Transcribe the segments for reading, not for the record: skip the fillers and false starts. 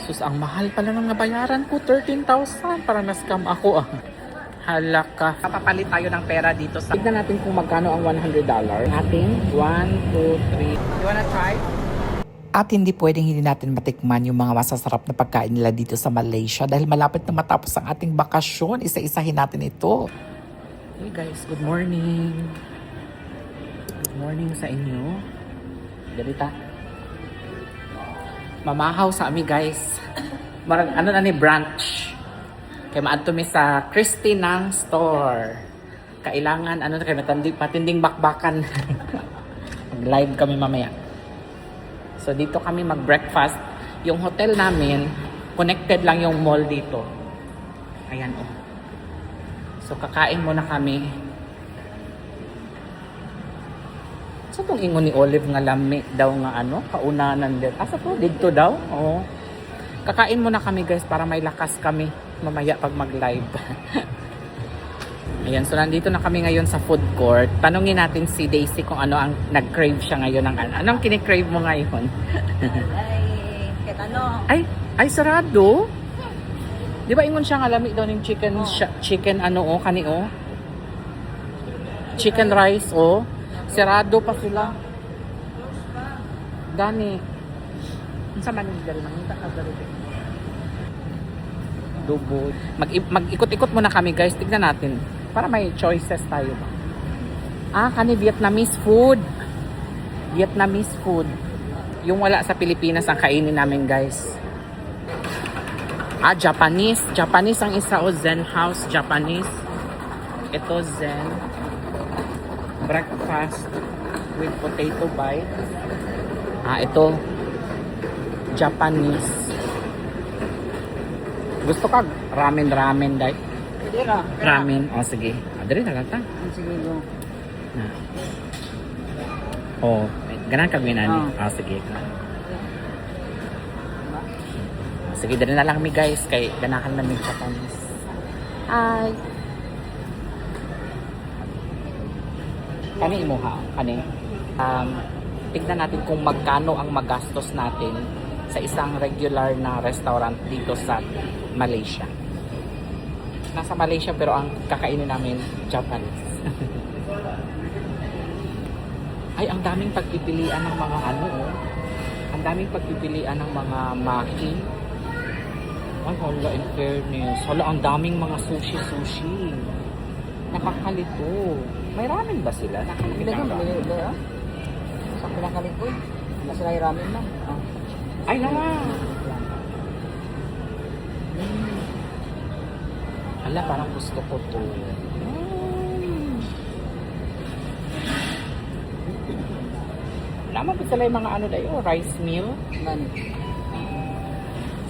Sus, ang mahal pala ng nabayaran ko, 13,000. Parang na-scam ako ah. Halaka. Papapalit tayo ng pera dito sa... Tignan natin kung magkano ang $100. Atin, 1, 2, 3. You wanna try? At hindi pwedeng hindi natin matikman yung mga masasarap na pagkain nila dito sa Malaysia dahil malapit na matapos ang ating bakasyon. Isa-isahin natin ito. Hey guys, good morning. Good morning sa inyo. Ganita. Mamahaw sa ami guys. Marang ano na ni brunch. Kaya maadto mi sa Christinang store. Kailangan ano kay patinding bakbakan. Mag-live kami mamaya. So dito kami mag-breakfast. Yung hotel namin, connected lang yung mall dito. Ayan oh. So kakain muna kami. So itong ingon ni Olive nga lami daw nga ano, kaunanan din. Asa po? Dito daw? Oo. Kakain muna kami guys para may lakas kami mamaya pag mag-live. Ayan, so nandito na kami ngayon sa food court. Tanungin natin si Daisy kung ano ang nag-crave siya ngayon. Anong kinikrave mo ngayon? Ay, sarado? Di ba ingon siya nga lami daw ng chicken, chicken ano o, kani o? Chicken rice o? Sarado pa sila. Gani. Sa manigdal lang. Dubo. Mag-ikot-ikot muna kami guys. Tignan natin. Para may choices tayo. Kani Vietnamese food. Vietnamese food. Yung wala sa Pilipinas ang kainin namin guys. Japanese. Japanese ang isa o Zen House. Japanese. Ito Zen. Breakfast with potato bite. Ito Japanese. Gusto ka ramen dai? Ramen. Sige. Dali na lang ta. Sige go. Ganan ka ginani. Sige. Sige, dali na lang kami guys kay ganahan namin Japanese. Hi. Kani mo ha? Kani? Tignan natin kung magkano ang magastos natin sa isang regular na restaurant dito sa Malaysia. Nasa Malaysia pero ang kakainin namin Japanese. Ay, ang daming pagpipilian ng mga ano oh. Ang daming pagpipilian ng mga maki. Ay, hala, in fairness. Hala, ang daming mga sushi. Nakakalito. May ramen ba sila? Sa pinakalikoy. Sila yung ramen lang. Ay, naman. Hala, parang gusto ko to. Naman po sila yung mga ano dayo, rice meal.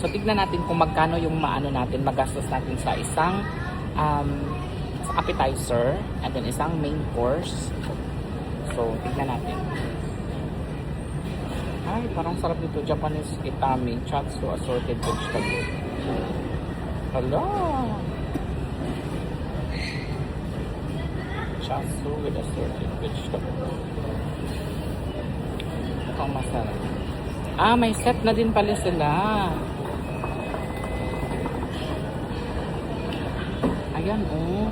So, tignan natin kung magkano yung maano natin, magastos natin sa isang appetizer and then isang main course. So, tignan natin. Ay, parang sarap dito. Japanese itami, chatsu, assorted vegetable. Hala! Chatsu with assorted vegetable. Mukhang masarap. May set na din pala sila. Ayan, oh.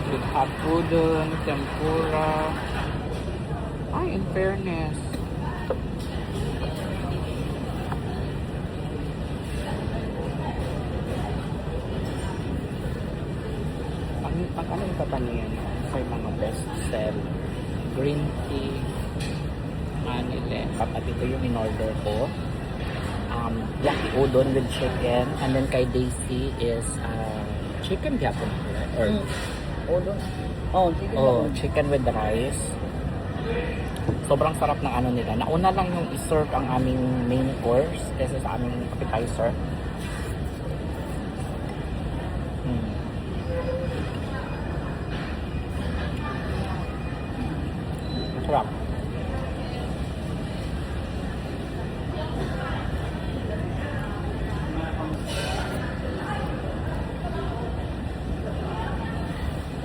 With hot udon, tempura. Ay, in fairness. Pag ano yung papaniyan? May mga best sell. Green tea. Manila. Kapag ito yung in-order ko. Yaki udon with chicken. And then kay Daisy is chicken gyapon. Or Udon? chicken with rice. Sobrang sarap ng ano nila. Nauna lang yung i-serve ang aming main course kasi sa aming appetizer. Sarap.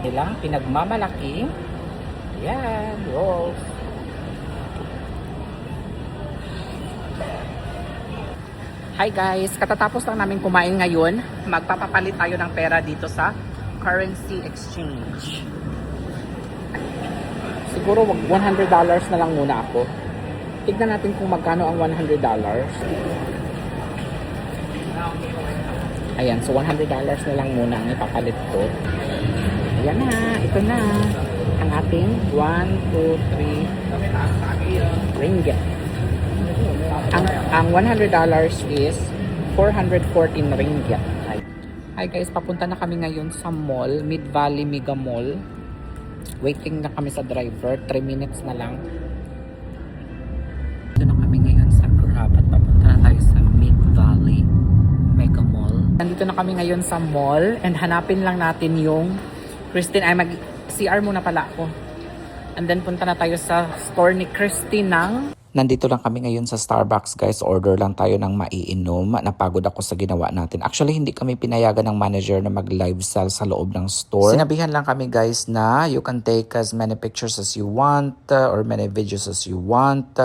Nilang pinagmamalaki. Yan, rolls. Hi guys! Katatapos lang namin kumain ngayon. Magpapapalit tayo ng pera dito sa currency exchange. Siguro $100 na lang muna ako. Tignan natin kung magkano ang $100. Ayan, so $100 na lang muna ang ipapalit ko. Ayan na, ito na. Ang ating 1, 2, 3 ringgit. Ang $100 is 414 ringgit. Hi guys, papunta na kami ngayon sa mall, Mid Valley Mega Mall. Waiting na kami sa driver, 3 minutes na lang. Dito na kami ngayon sa Grab at papunta na tayo sa Mid Valley Mega Mall. Nandito na kami ngayon sa mall and hanapin lang natin yung Christine. Ay, mag-CR muna pala ako. And then punta na tayo sa store ni Christine ng... Nandito lang kami ngayon sa Starbucks guys. Order lang tayo ng maiinom. Napagod ako sa ginawa natin. Actually, hindi kami pinayagan ng manager na mag-live sell sa loob ng store. Sinabihan lang kami guys na you can take as many pictures as you want or many videos as you want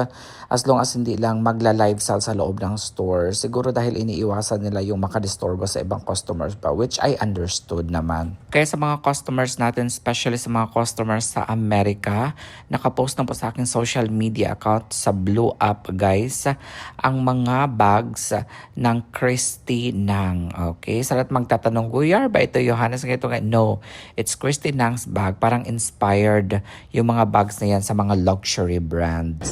as long as hindi lang magla-live sell sa loob ng store. Siguro dahil iniiwasan nila yung makadisturbo sa ibang customers pa, which I understood naman. Kaya sa mga customers natin, especially sa mga customers sa Amerika, nakapost na po sa aking social media account sa Blue Up guys ang mga bags ng Christy Nang. Okay, sa lahat magtatanong, Guyar ba ito Johannes nga ito? No, it's Christy Nang's bag. Parang inspired yung mga bags na yan sa mga luxury brands.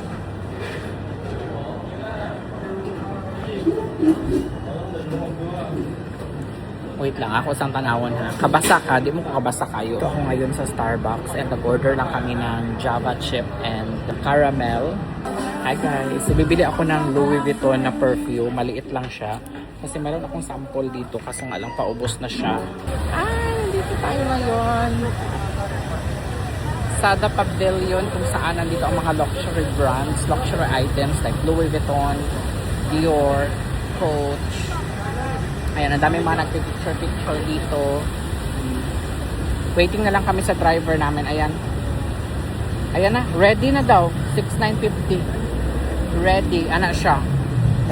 Wait lang, ako isang tanawon ha. Kabasa ka, di mo ko kabasa kayo. Ako ngayon sa Starbucks and nag-order lang kami ng Java chip and caramel. Hi guys, bibili ako ng Louis Vuitton na perfume. Maliit lang siya. Kasi meron akong sample dito kaso nga lang paubos na siya. Dito tayo ngayon. Sa The Pavilion kung saan nandito ang mga luxury brands, luxury items like Louis Vuitton, Dior, Coach. Ayan, ang daming mga nagpipicture-picture dito. Waiting na lang kami sa driver namin. Ayan. Ayan na, ready na daw. 6,950. Ready, ano siya.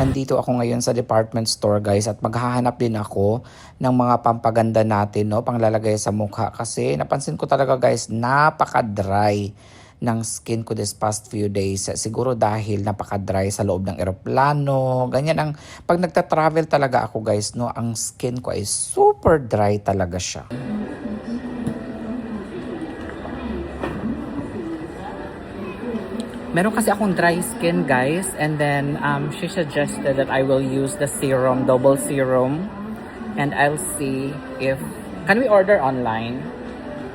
Nandito ako ngayon sa department store guys at maghahanap din ako ng mga pampaganda natin, no, panglalagay sa mukha kasi napansin ko talaga guys, napaka-dry ng skin ko this past few days. Siguro dahil napaka-dry sa loob ng eroplano. Ganyan ang pag nagta-travel talaga ako guys, no, ang skin ko ay super dry talaga siya. Meron kasi akong dry skin guys and then she suggested that I will use the serum, double serum, and I'll see if can we order online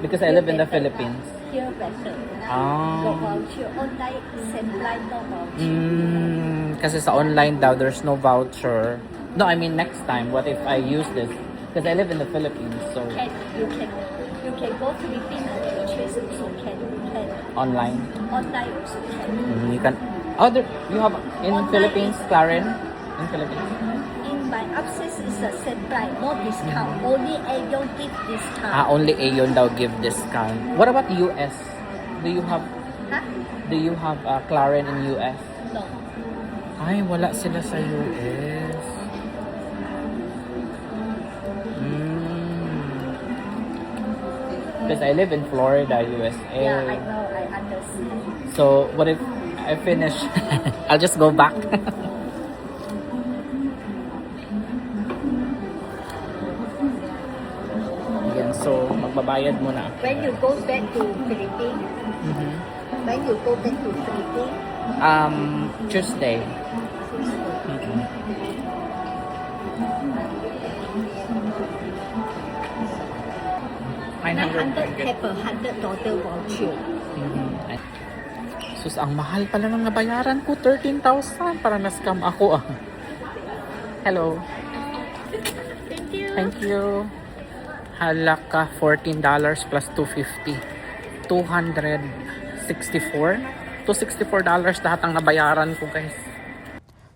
because I live in the Philippines. Here better. Ah. No voucher. Online, send line, no voucher. Kasi sa online daw there's no voucher. No, I mean next time what if I use this because I live in the Philippines so You can go Philippines and purchase also can online. Online also can. You can you have in Online Philippines, is- Claren? In Philippines? In my access is a set price, no discount. Only Aeon give discount. Only Aeon daw give discount. What about US? Do you have Claren in US? No. Ay, wala sila sa US. Because I live in Florida, USA. Yeah, I know. I understand. So, what if I finish? I'll just go back. Again, so magbabayad muna ako. When you go back to Philippines, when you go back to Philippines, Tuesday. $900. 900 have a $100 voucher. Sus, ang mahal pala ng nabayaran ko. 13,000. Parang na-scam ako ah. Hello. Thank you. Thank you. Halaka, $14 plus $250. $264. $264 lahat ang nabayaran ko guys.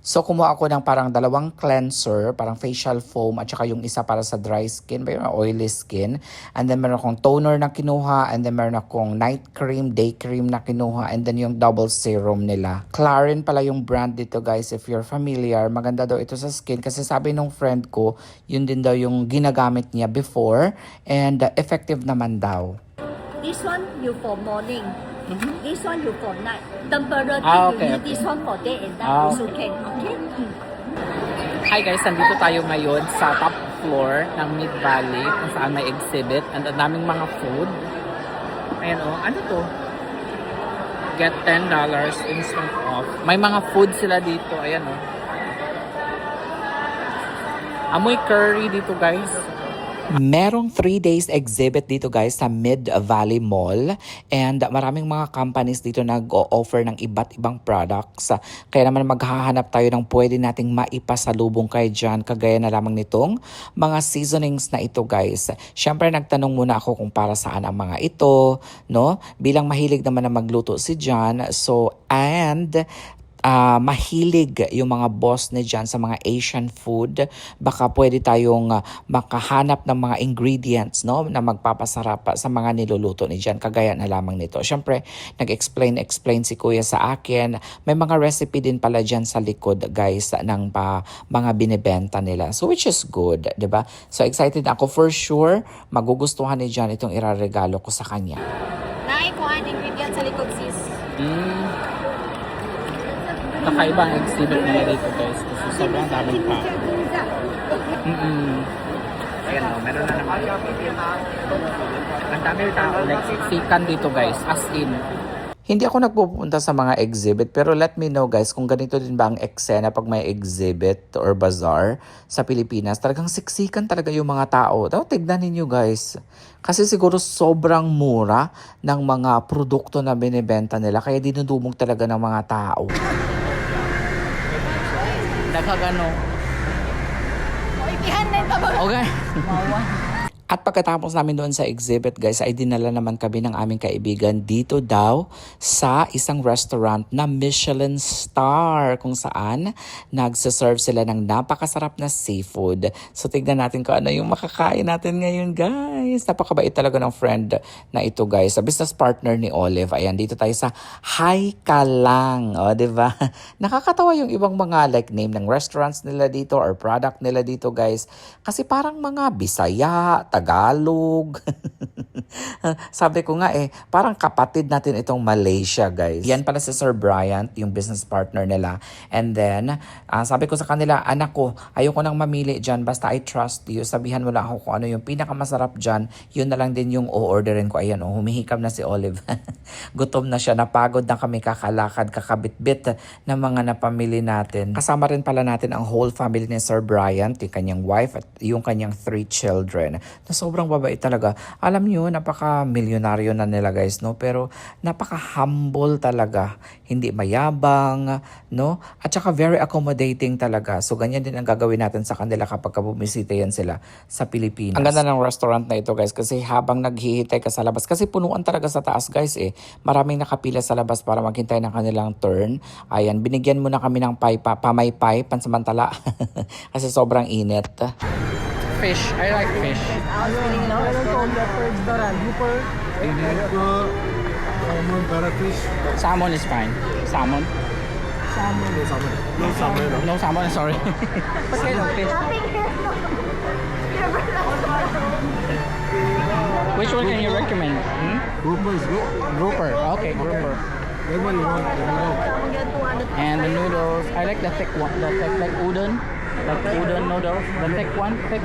So, kumuha ako ng parang dalawang cleanser, parang facial foam, at saka yung isa para sa dry skin, ba yung oily skin. And then, meron akong toner na kinuha, and then meron akong night cream, day cream na kinuha, and then yung double serum nila. Clarins pala yung brand dito, guys, if you're familiar. Maganda daw ito sa skin kasi sabi nung friend ko, yun din daw yung ginagamit niya before, and effective naman daw. This one you for morning. This one you for night. Temporary Okay, you need this one for day and night Ah, also can. Okay? Hi guys, nandito tayo ngayon sa top floor ng Mid Valley kung saan may exhibit and ang daming mga food. Ayan o, ano to? Get $10 instant off. May mga food sila dito, ayan o. Amoy curry dito guys. Merong 3 days exhibit dito guys sa Mid Valley Mall and maraming mga companies dito nag-o-offer ng iba't ibang products. Kaya naman maghahanap tayo ng pwede nating maipasalubong kay dyan kagaya na lamang nitong mga seasonings na ito guys. Siyempre nagtanong muna ako kung para saan ang mga ito, no? Bilang mahilig naman na magluto si John. So, and mahilig yung mga boss ni dyan sa mga Asian food, baka pwede tayong makahanap ng mga ingredients no, na magpapasarap sa mga niluluto ni dyan, kagaya na lamang nito. Siyempre, nag-explain si Kuya sa akin. May mga recipe din pala dyan sa likod, guys, ng mga binibenta nila. So, which is good, di ba? So, excited ako for sure. Magugustuhan ni dyan itong iraregalo ko sa kanya. Naikuha ang ingredient sa likod sis. Kakaiba ang exhibit nila dito guys kasi sobrang daming pa. Ayan o, meron na naman. Ang daming tao, like siksikan dito guys, as in. Hindi ako nagpupunta sa mga exhibit pero let me know guys kung ganito din ba ang eksena pag may exhibit or bazaar sa Pilipinas. Talagang siksikan talaga yung mga tao. Tignan ninyo guys. Kasi siguro sobrang mura ng mga produkto na binibenta nila kaya dinudumog talaga ng mga tao. Nagkagano. Okay. At pagkatapos namin doon sa exhibit guys ay dinala naman kami ng aming kaibigan dito daw sa isang restaurant na Michelin star kung saan nagsaserve sila ng napakasarap na seafood. So tignan natin kung ano yung makakain natin ngayon guys. Napakabait talaga ng friend na ito guys. Sa business partner ni Olive. Ayan, dito tayo sa Hi Kalang. O, diba? Nakakatawa yung ibang mga like name ng restaurants nila dito or product nila dito guys. Kasi parang mga Bisaya, Tagalog. Sabi ko nga parang kapatid natin itong Malaysia guys. Yan pala si Sir Bryant, yung business partner nila. And then, sabi ko sa kanila, anak ko, ayoko nang mamili dyan, basta I trust you. Sabihan mo lang ako kung ano yung pinakamasarap dyan, yun na lang din yung o-orderin ko. Ayan, humihikam na si Olive. Gutom na siya, napagod na kami kakalakad, kakabit-bit ng mga napamili natin. Kasama rin pala natin ang whole family ni Sir Bryant, yung kanyang wife at yung kanyang 3 children. Na sobrang babait talaga. Alam nyo, napaka-milyonaryo na nila guys, no? Pero napaka-humble talaga. Hindi mayabang, no? At saka very accommodating talaga. So ganyan din ang gagawin natin sa kanila kapag bumisita yan sila sa Pilipinas. Ang ganda ng restaurant na ito guys kasi habang naghihintay ka sa labas, kasi punuan talaga sa taas guys Maraming nakapila sa labas para maghintay ng kanilang turn. Ayan, binigyan muna kami ng pamaypay, pansamantala. Kasi sobrang init. Fish. I like fish. Salmon is fine. Salmon? No salmon, sorry. Fish. Which one can you recommend? Grouper is good. Grouper. Okay, grouper. That one you want, the noodle. And the noodles, I like the thick one, the thick like udon. Like udon noodles, the thick one, thick.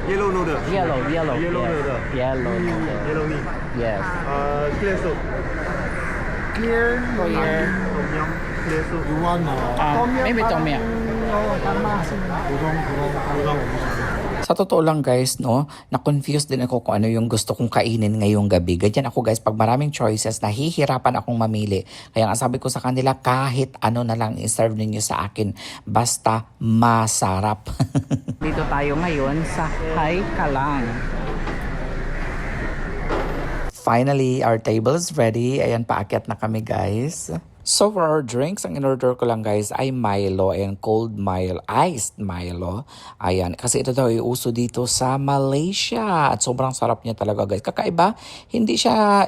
Yellow noodle. Yellow. Yellow Yes. noodle. Yellow noodle. Yellow meat. Yes. Clear soup. Clear. Tom yum. Clear soup. You want Maybe tom yum. udon. Sa totoo lang guys, no, na-confused din ako kung ano yung gusto kong kainin ngayong gabi. Ganyan ako guys, pag maraming choices, nahihirapan akong mamili. Kaya nga sabi ko sa kanila, kahit ano na lang i-serve ninyo sa akin, basta masarap. Dito tayo ngayon sa Hi Kalang. Finally, our table is ready. Ayan, paakyat na kami guys. So for our drinks, ang in-order ko lang guys ay Milo and cold Milo, iced Milo. Ayan, kasi ito daw ay uso dito sa Malaysia at sobrang sarap niya talaga guys. Kakaiba,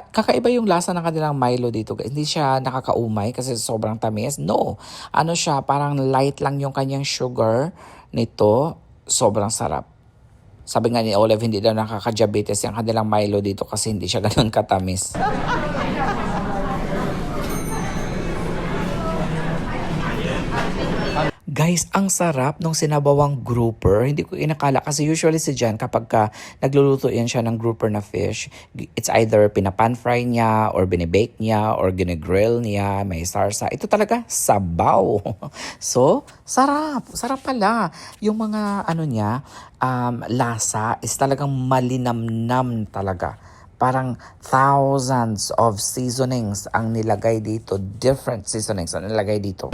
kakaiba yung lasa ng kanilang Milo dito guys. Hindi siya nakakaumay kasi sobrang tamis. No, ano siya, parang light lang yung kanyang sugar nito. Sobrang sarap. Sabi nga ni Olive, hindi daw nakaka-diabetes yung kanilang Milo dito kasi hindi siya ganun katamis. Guys, ang sarap nung sinabawang grouper. Hindi ko inakala kasi usually si Jan kapag nagluluto yan siya ng grouper na fish, it's either pinapan fry niya or binibake niya or ginigrill niya, may sarsa. Ito talaga sabaw. So, sarap. Sarap pala. Yung mga ano niya, lasa is talagang malinamnam talaga. Parang thousands of seasonings ang nilagay dito. Different seasonings ang nilagay dito.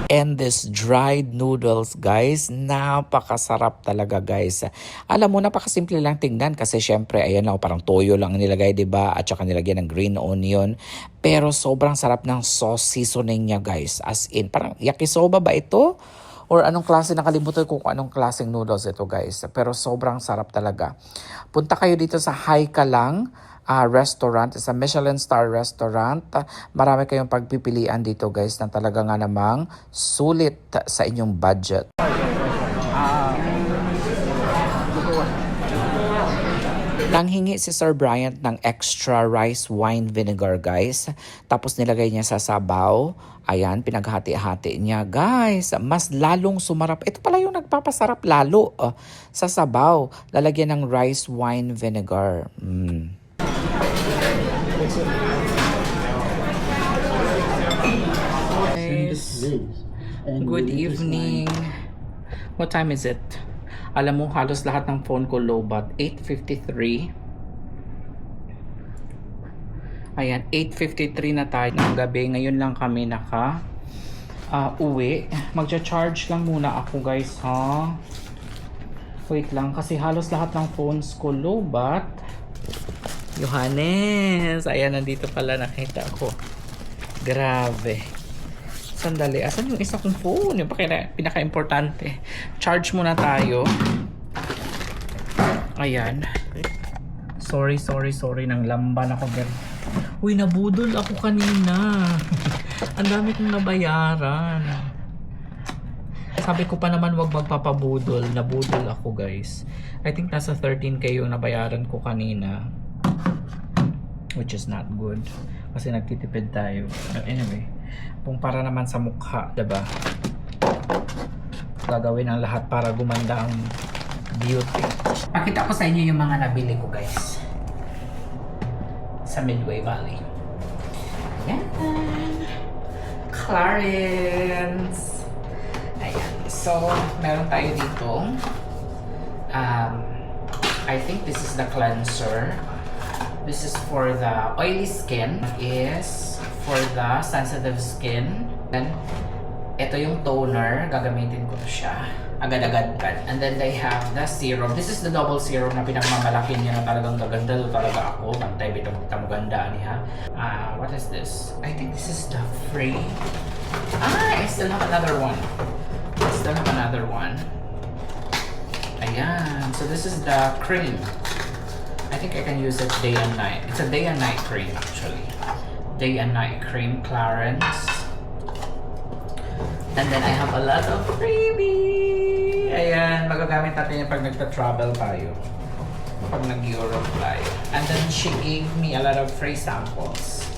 And this dried noodles, guys, napakasarap talaga, guys. Alam mo, napakasimple lang tingnan kasi syempre, ayan lang, parang toyo lang nilagay, diba? At saka nilagyan ng green onion. Pero sobrang sarap ng sauce seasoning niya, guys. As in, parang yakisoba ba ito? Or anong klase, nakalimutan ko kung anong klaseng noodles ito, guys. Pero sobrang sarap talaga. Punta kayo dito sa Haika lang restaurant, is a Michelin star restaurant. Marami kayong pagpipilian dito guys na talaga nga namang sulit sa inyong budget. Nanghingi si Sir Bryant ng extra rice wine vinegar guys. Tapos nilagay niya sa sabaw. Ayan, pinaghati-hati niya guys. Mas lalong sumarap. Ito pala yung nagpapasarap lalo sa sabaw. Lalagyan ng rice wine vinegar. Guys, good evening. What time is it? Alam mo, halos lahat ng phone ko low bat. 8:53. Ayan, 8:53 na tayo ng gabi. Ngayon lang kami uwi. Magcha-charge lang muna ako guys, ha? Wait lang, kasi halos lahat ng phones ko low bat. Johannes! Ayan, nandito pala, nakita ko. Grabe. Sandali, asan yung isa kong phone? Yung pinaka-importante. Charge muna tayo. Ayan. Sorry. Nang lamban ako. Uy, nabudol ako kanina. Ang dami kong nabayaran. Sabi ko pa naman wag magpapabudol. Nabudol ako guys. I think nasa 13K yung nabayaran ko kanina. Which is not good. Kasi nagtitipid tayo. Anyway, kung para naman sa mukha, diba? Gagawin ang lahat para gumanda ang beauty. Pakita ko sa inyo yung mga nabili ko guys. Sa Midway Valley. Ayan. Clarins. Ayan. So, meron tayo dito. I think this is the cleanser. This is for the oily skin. Is for the sensitive skin. And ito yung toner. Gagamitin ko siya. Agad-agad. And then they have the serum. This is the double serum na pinagmamalaki niya na talagang gaganda. Talaga ako. Bantay bitong maganda niya. What is this? I think this is the free. I still have another one. Ayan. So this is the cream. I think I can use it day and night. It's a day and night cream actually. Day and night cream, Clarins. And then I have a lot of freebie. Ayan, magagamit natin yan pag nagta-travel tayo. Pag nag-Europe tayo. And then she gave me a lot of free samples.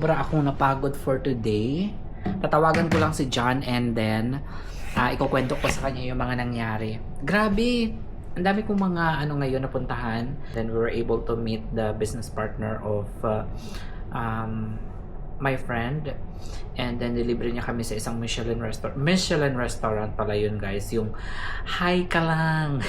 sobra akong napagod for today. Tatawagan ko lang si John and then ikukwento ko sa kanya yung mga nangyari. Grabe! Ang dami kong mga ngayon napuntahan. Then we were able to meet the business partner of my friend. And then nilibre niya kami sa isang Michelin restaurant pala yun, guys. Yung hi ka lang.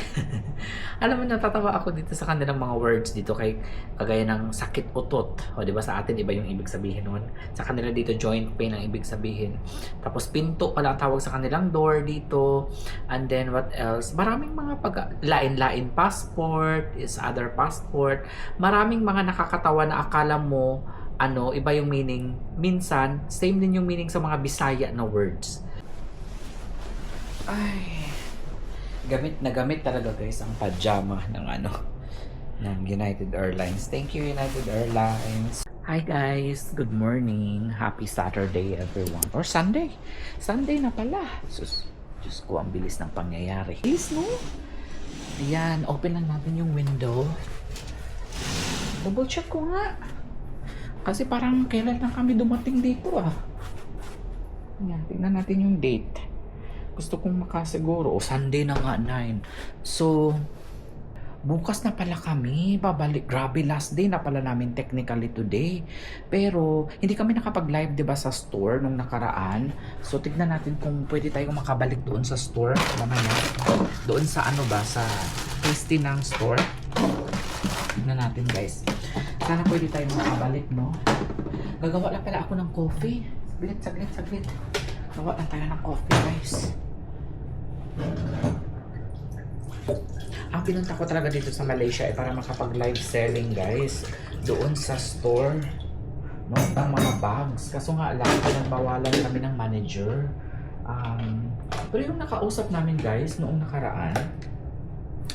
Alam mo, natatawa ako dito sa kanilang mga words dito kagaya ng sakit utot. O diba sa atin iba yung ibig sabihin nun. Sa kanila dito joint pain ang ibig sabihin. Tapos pinto pala ang tawag sa kanilang door dito. And then what else? Maraming mga lain-lain passport, is other passport. Maraming mga nakakatawa na akala mo iba yung meaning. Minsan, same din yung meaning sa mga Bisaya na words. Ay, gamit na gamit talaga guys ang pajama ng United Airlines. Thank you, United Airlines. Hi guys, good morning. Happy Saturday everyone. Or Sunday. Sunday na pala. Diyos ko, ang bilis ng pangyayari. Bilis, no? Ayan, open lang natin yung window. Double check ko nga. Kasi parang kailan lang kami dumating dito Ayan, tingnan natin yung date. Gusto kong makasiguro. Sunday na nga, 9. So, bukas na pala kami babalik. Grabe, last day na pala namin technically today. Pero, hindi kami nakapag-live, diba, sa store nung nakaraan. So, tignan natin kung pwede tayong makabalik doon sa store. Mamaya. Doon sa sa Christinang store. Tignan natin, guys. Sana pwede tayo makabalik, no? Gagawa lang pala ako ng coffee. Saglit. Gawa lang tayo ng coffee, guys. Ang pinunta ko talaga dito sa Malaysia ay para makapag-live selling, guys. Doon sa store. No? Ng mga bags. Kaso nga lang, pinagbawalan kami ng manager. Pero yung nakausap namin, guys, noong nakaraan,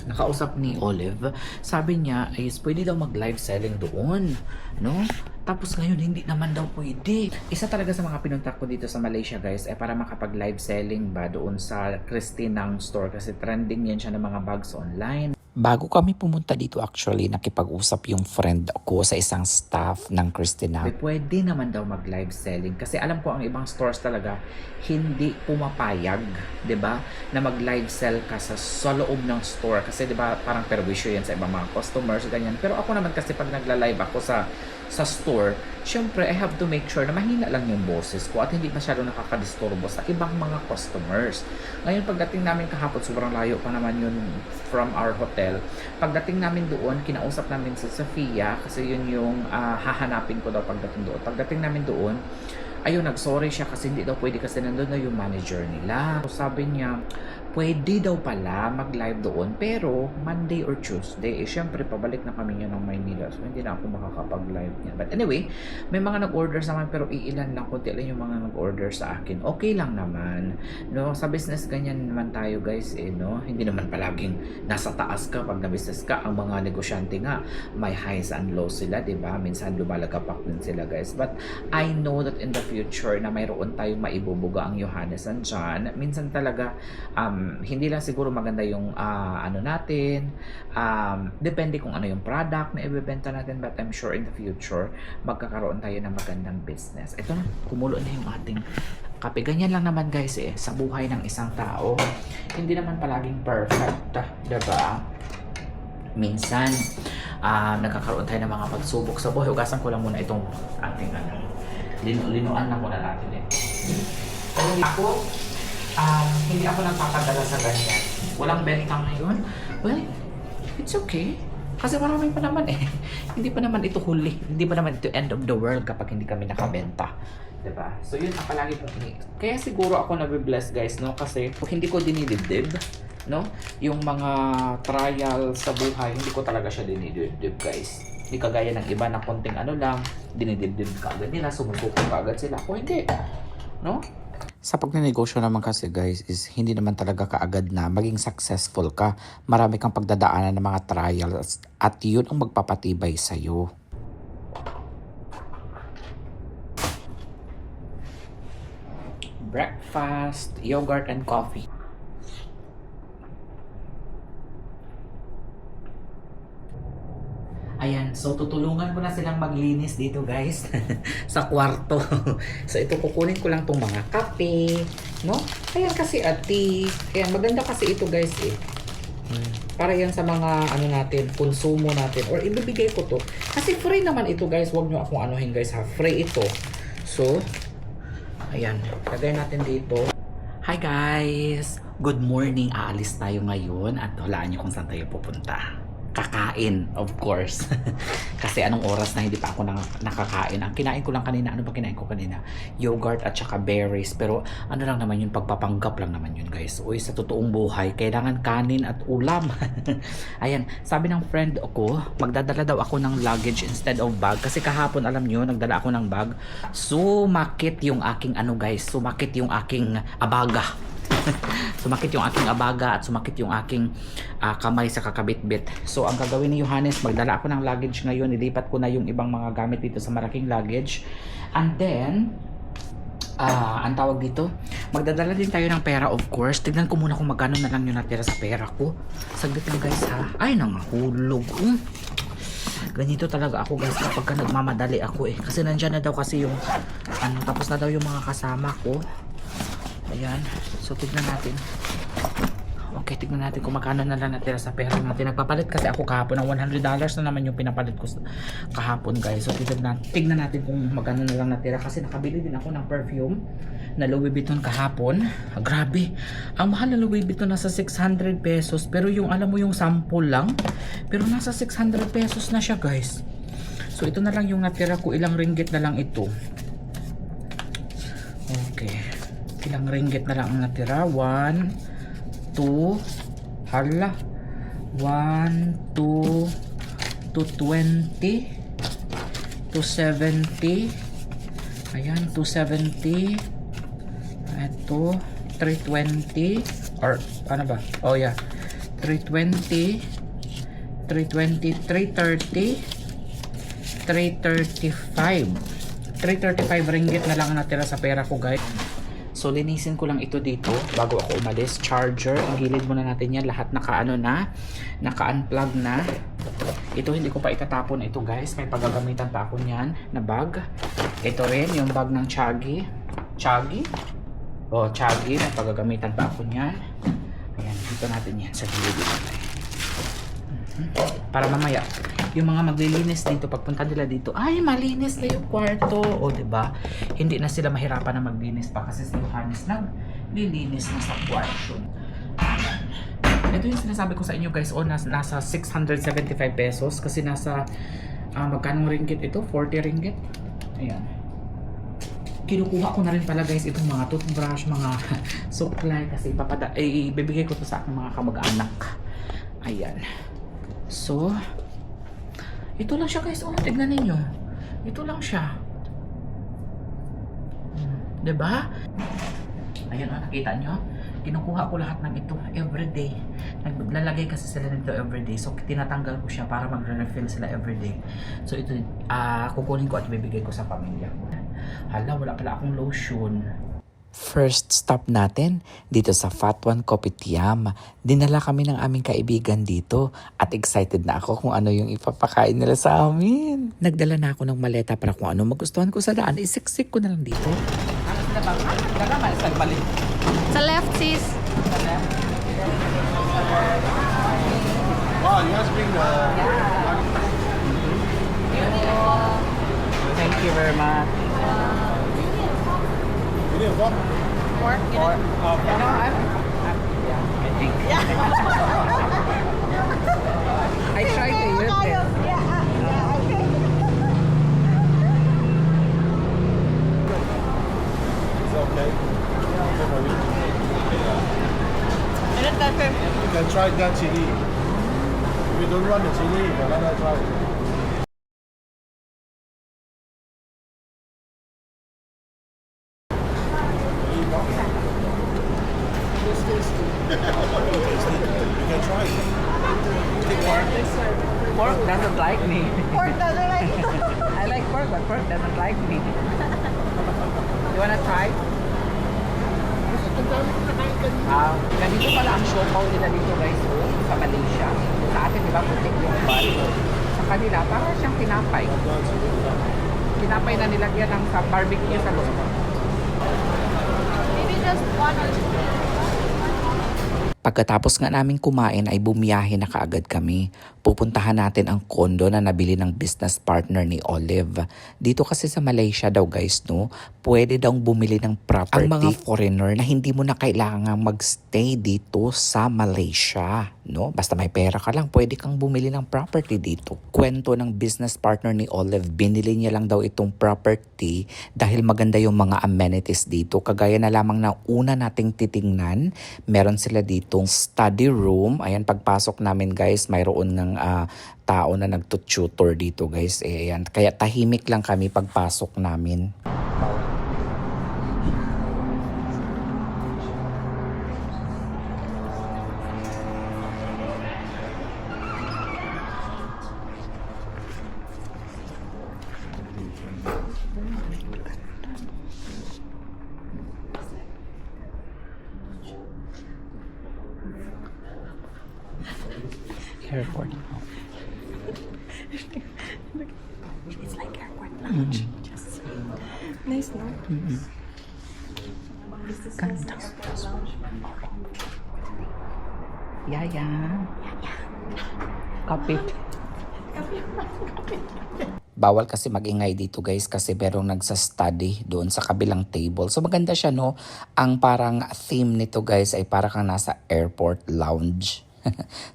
nakausap ni Olive, sabi niya is pwede daw mag-live selling doon, no? Tapos ngayon hindi naman daw pwede. Isa talaga sa mga pinunta ko dito sa Malaysia, guys, ay para makapag-live selling ba doon sa Christinang store kasi trending yan siya ng mga bags online. Bago kami pumunta dito actually, nakipag-usap yung friend ko sa isang staff ng Christina. Pwede naman daw mag-live selling kasi alam ko ang ibang stores talaga hindi pumapayag, 'di ba? Na mag-live sell ka sa loob ng store kasi 'di ba parang perwisyo yan sa ibang mga customers ganyan. Pero ako naman kasi pag nagla-live ako sa store, syempre I have to make sure na mahina lang yung boses ko at hindi masyadong nakakadisturbo sa ibang mga customers. Ngayon pagdating namin kahapon, sobrang layo pa naman yun from our hotel. Pagdating namin doon, kinausap namin si Sofia kasi yun yung hahanapin ko daw pagdating doon. Pagdating namin doon, ayun, nag-sorry siya kasi hindi daw pwede kasi nandun na yung manager nila. So sabi niya, pwede daw pala mag-live doon pero Monday or Tuesday. Syempre, pabalik na kami niya ng Maynila. So, hindi na ako makakapag-live niya. But anyway, may mga nag-order sa akin pero iilan lang, kunti lang yung mga nag-order sa akin. Okay lang naman. No, sa business, ganyan naman tayo, guys. No? Hindi naman palaging nasa taas ka pag na-business ka. Ang mga negosyante nga, may highs and lows sila, diba? Minsan lumalagapak din sila, guys. But I know that in the future na mayroon tayong maibubuga ang Johannes and John. Minsan talaga, hindi lang siguro maganda yung natin, depende kung ano yung product na ibebenta natin, but I'm sure in the future magkakaroon tayo ng magandang business. Ito na, kumulo na yung ating kape. Ganyan lang naman, guys, sa buhay ng isang tao hindi naman palaging perfect, diba? Minsan nagkakaroon tayo ng mga pagsubok sa buhay. Hugasan ko lang muna itong ating linuan na muna natin pero hindi ako nagpapadala sa ganyan. Walang benta ngayon. Well, it's okay. Kasi marami pa naman Hindi pa naman ito huli. Hindi pa naman ito end of the world kapag hindi kami nakabenta. Diba? So yun ang palagi kong Kaya siguro ako nabibless, guys, no? Kasi hindi ko dinidibdib, no? Yung mga trial sa buhay, hindi ko talaga siya dinidibdib, guys. Hindi kagaya ng iba na konting lang, dinidibdib ka agad nila, sumusuko ka agad sila. O hindi, no? Sa pagnenegosyo naman kasi, guys, is hindi naman talaga kaagad na maging successful ka. Marami kang pagdadaanan ng mga trials at yun ang magpapatibay sa'yo. Breakfast, yogurt and coffee. Ayan, so tutulungan ko na silang maglinis dito guys sa kwarto. So ito kukunin ko lang tong mga kape, no? Ayan kasi tea. Ayan, maganda kasi ito guys eh. Para yan sa mga ano natin, konsumo natin or ibibigay ko to. Kasi free naman ito guys, wag nyo akong anuhin guys ha. Free ito. So, ayan, lagay natin dito. Hi guys! Good morning! Aalis tayo ngayon at hulaan nyo kung saan tayo pupunta. Kakain, of course. Kasi anong oras na hindi pa ako nakakain. Ang kinain ko lang kanina, ano ba kinain ko kanina? Yogurt at saka berries. Pero ano lang naman yun, pagpapanggap lang naman yun guys. Uy, sa totoong buhay, kailangan kanin at ulam. Ayan, sabi ng friend ko, magdadala daw ako ng luggage instead of bag. Kasi kahapon, alam nyo, nagdala ako ng bag. Sumakit yung aking ano guys, sumakit yung aking abaga. Sumakit yung aking abaga at sumakit yung aking kamay sa kakabitbit. So ang gagawin ni Johannes, magdala ako ng luggage ngayon, ilipat ko na yung ibang mga gamit dito sa malaking luggage. And then ang tawag dito, magdadala din tayo ng pera of course. Tignan ko muna kung magkano na lang yung natira sa pera ko. Saglit lang guys ha. Ay nangahulog. Ganito talaga ako guys kapag nagmamadali ako eh. Kasi nandyan na daw kasi yung tapos na daw yung mga kasama ko. Ayan. So, tignan natin. Okay, tignan natin kung magkano na lang natira sa pera natin. Nagpapalit kasi ako kahapon ng $100 na naman yung pinapalit ko kahapon, guys. So, tignan natin kung magkano na lang natira. Kasi nakabili din ako ng perfume na Louis Vuitton kahapon. Grabe. Ang mahal na Louis Vuitton nasa 600 pesos. Pero yung, alam mo yung sample lang. Pero nasa 600 pesos na siya, guys. So, ito na lang yung natira ko. Ilang ringgit na lang ito. Okay. Ilang ringgit na lang ang natira. 1, 2, hala. 1, 2, 220, 270. Ayan, 270. Ito, 320. Or, ano ba? Oh, yeah. 320, 320, 330, 335. 335 ringgit na lang ang natira sa pera ko, guys. So, linisin ko lang ito dito bago ako umalis. Charger, ang gilid muna natin yan. Lahat naka-ano na, naka-unplug na. Ito, hindi ko pa itatapon ito guys. May paggagamitan pa ako niyan na bag. Ito rin, yung bag ng Chaggy. Chaggy? O, Chaggy. May paggagamitan pa ako niyan. Ayan, dito natin yan sa gilid dito. Para mamaya, yung mga maglilinis dito, pagpunta nila dito, ay malinis na yung kwarto, o diba, hindi na sila mahirapan na maglinis pa kasi si Johannes naglilinis na sa kwarto. Ito yung sinasabi ko sa inyo guys, nasa 675 pesos kasi nasa magkano ringgit ito? 40 ringgit. Ayan, kinukuha ko na rin pala guys itong mga toothbrush, mga supply kasi ibibigay ko to sa aking mga kamag-anak. Ayan. So, ito lang siya guys. Oh, tignan ninyo. Ito lang siya. Diba? Ayan, oh, nakita nyo? Kinukuha ko lahat ng ito everyday. Naglalagay kasi sila nito everyday. So, tinatanggal ko siya para magre-refill sila everyday. So, ito, kukunin ko at bibigay ko sa pamilya ko. Hala, wala pala akong lotion. First stop natin dito sa Fat One Kopitiam. Dinala kami ng aming kaibigan dito at excited na ako kung ano yung ipapakain nila sa amin. Nagdala na ako ng maleta para kung ano magustuhan ko sa daan, isiksik ko na lang dito. Sa left, sis. Wow, you guys bring the... Thank you very much. You need a what? Pork. Yeah, I think. I tried to use it. Is that okay? Okay for you? You can try that chili. If you don't want the chili, you can let her try it. You can try it. Pork doesn't like me. Pork doesn't like it. I like pork, but pork doesn't like me. You wanna try? Ganito pala ang siopaw nila dito guys, sa Malaysia. Sa atin, di ba, putik yung bal. Sa kanila. Para siyang tinapay. Tinapay na nilagyan ng sa barbecue sa loob. Maybe just one or two. Pagkatapos nga namin kumain ay bumiyahe na kaagad kami. Pupuntahan natin ang kondo na nabili ng business partner ni Olive. Dito kasi sa Malaysia daw guys, no, pwede daw bumili ng property ang mga foreigner na hindi mo na kailangang magstay dito sa Malaysia. No? Basta may pera ka lang, pwede kang bumili ng property dito. Kwento ng business partner ni Olive, binili niya lang daw itong property dahil maganda yung mga amenities dito. Kagaya na lamang na una nating titingnan, meron sila ditong study room. Ayan, pagpasok namin guys, mayroon ng tao na nagtututor dito guys. Ayan, kaya tahimik lang kami pagpasok namin. Airport. It's like airport lounge. Just nice, no? Ganda. Yaya. Kapit. Bawal kasi magingay dito guys kasi merong nagsa-study doon sa kabilang table. So maganda siya, no? Ang parang theme nito guys ay parang kang nasa airport lounge.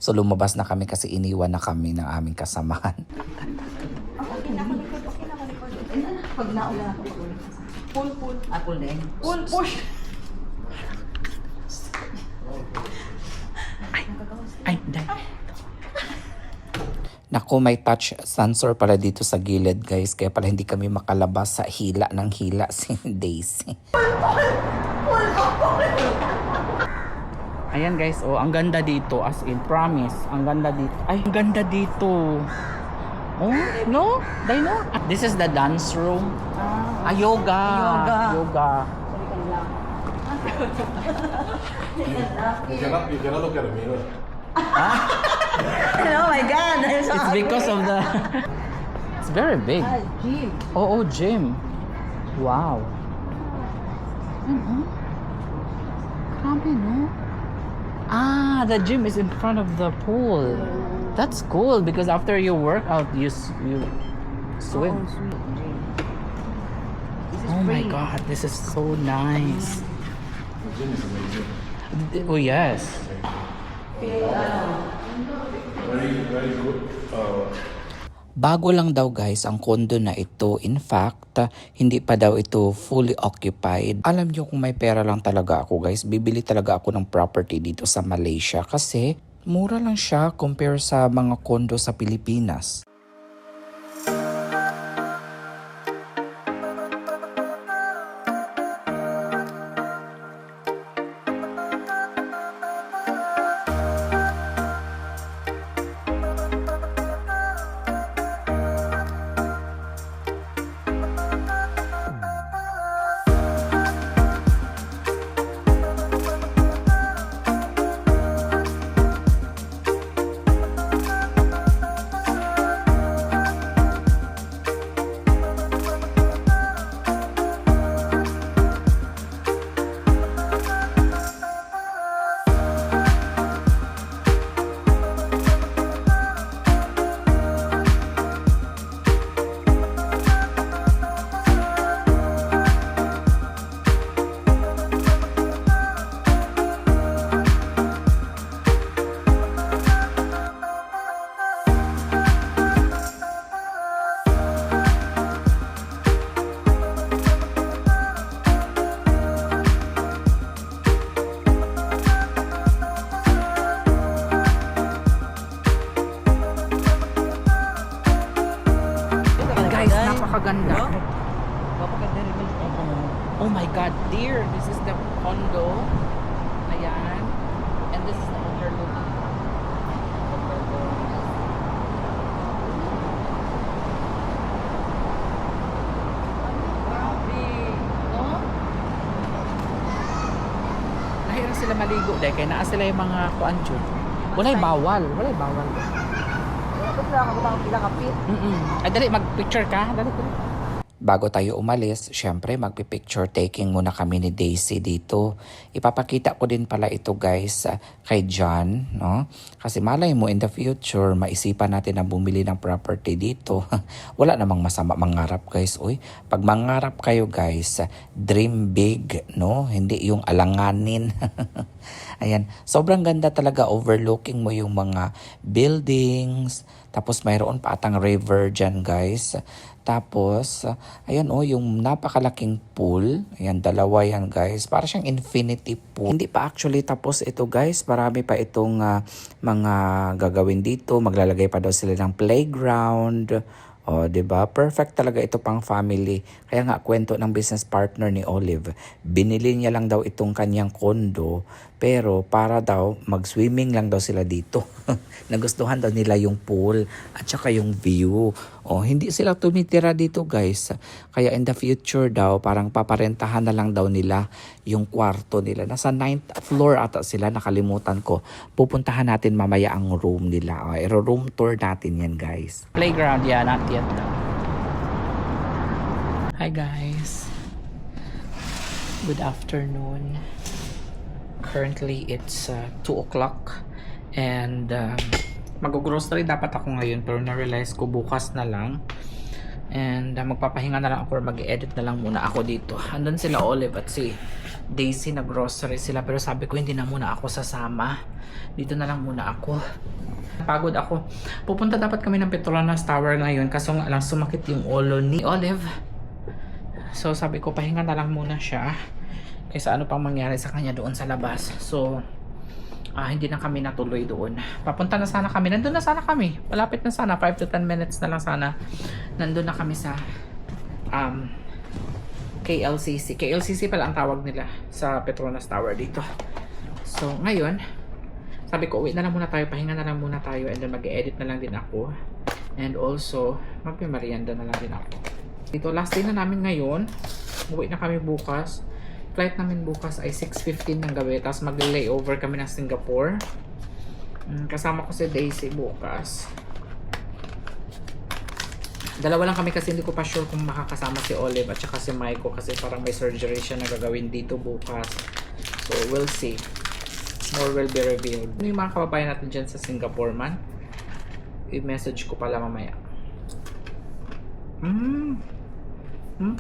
So lumabas na kami kasi iniwan na kami ng aming kasamahan. Pag nauna ako pag-ulit. Pull. Pull din. Push. Ay, dahil. Naku, may touch sensor pala dito sa gilid guys. Kaya pala hindi kami makalabas sa hila ng hila si Daisy. Ayan guys, oh, ang ganda dito, as in, promise, ang ganda dito. Ay, ang ganda dito. Oh, no? Dino? This is the dance room. Yoga. Yoga. You cannot look at the mirror. Oh my God! I'm so It's because of the... It's very big. gym. Oh, gym. Wow. Grabe, no? Ah, the gym is in front of the pool. That's cool because after you work out, you swim. Oh my God, this is so nice. Oh yes. Very good. Bago lang daw guys ang kondo na ito. In fact, hindi pa daw ito fully occupied. Alam nyo kung may pera lang talaga ako guys, bibili talaga ako ng property dito sa Malaysia kasi mura lang siya compare sa mga kondo sa Pilipinas. Napakaganda. Oh my God, dear. This is the condo. Ayan. And this is the overlooking. Grabe. No? Nahirap sila maligo dahil kaya naa sila yung mga kuan dyan. Wala'y bawal. Wala'y bawal. Ay, dali, mag-picture ka. Dali, dali. Bago tayo umalis, syempre magpipicture taking muna kami ni Daisy dito. Ipapakita ko din pala ito guys kay John, no? Kasi malay mo in the future, maisipan natin na bumili ng property dito. Wala namang masama mangarap guys. Uy, pag mangarap kayo guys, dream big, no? Hindi yung alanganin. Ayan, sobrang ganda talaga, overlooking mo yung mga buildings. Tapos mayroon pa atang river dyan guys. Tapos, ayan yung napakalaking pool. Ayan, dalawa yan guys. Para siyang infinity pool. Hindi pa actually tapos ito guys. Marami pa itong mga gagawin dito. Maglalagay pa daw sila ng playground. O, diba? Perfect talaga ito pang family. Kaya nga, kwento ng business partner ni Olive, binili niya lang daw itong kanyang kondo, pero para daw mag-swimming lang daw sila dito. Nagustuhan daw nila yung pool at saka yung view. O, hindi sila tumitira dito guys. Kaya in the future daw, parang paparentahan na lang daw nila yung kwarto nila. Nasa 9th floor ata sila, nakalimutan ko. Pupuntahan natin mamaya ang room nila. O, room tour natin yan guys. Playground, yeah, not yet. Hi guys. Good afternoon. Currently, it's 2 o'clock. And mag-grocery dapat ako ngayon, pero na-realize ko bukas na lang. And magpapahinga na lang ako or mag-edit na lang muna ako dito. Andun sila Olive at si Daisy, nag-grocery sila. Pero sabi ko hindi na muna ako sasama. Dito na lang muna ako. Pagod ako. Pupunta dapat kami ng Petronas Tower ngayon. Kaso nga lang sumakit yung ulo ni Olive. So sabi ko pahinga na lang muna siya. Kaysa ano pang mangyari sa kanya doon sa labas. So hindi na kami natuloy doon. Papunta na sana kami. Nandun na sana kami. Malapit na sana. 5 to 10 minutes na lang sana. Nandun na kami sa KLCC. KLCC pala ang tawag nila sa Petronas Tower dito. So ngayon, sabi ko uwi na lang muna tayo. Pahinga na lang muna tayo. And then mag-edit na lang din ako. And also, magpimarianda na lang din ako. Dito, last day na namin ngayon. Uwi na kami bukas. Flight namin bukas ay 6:15 ng gabi. Tapos mag-layover kami ng Singapore. Kasama ko si Daisy bukas. Dalawa lang kami kasi hindi ko pa sure kung makakasama si Olive at saka si Maiko kasi parang may surgery siya na gagawin dito bukas. So we'll see. More will be revealed. Yung mga kababayan natin dyan sa Singapore man, i-message ko pala mamaya.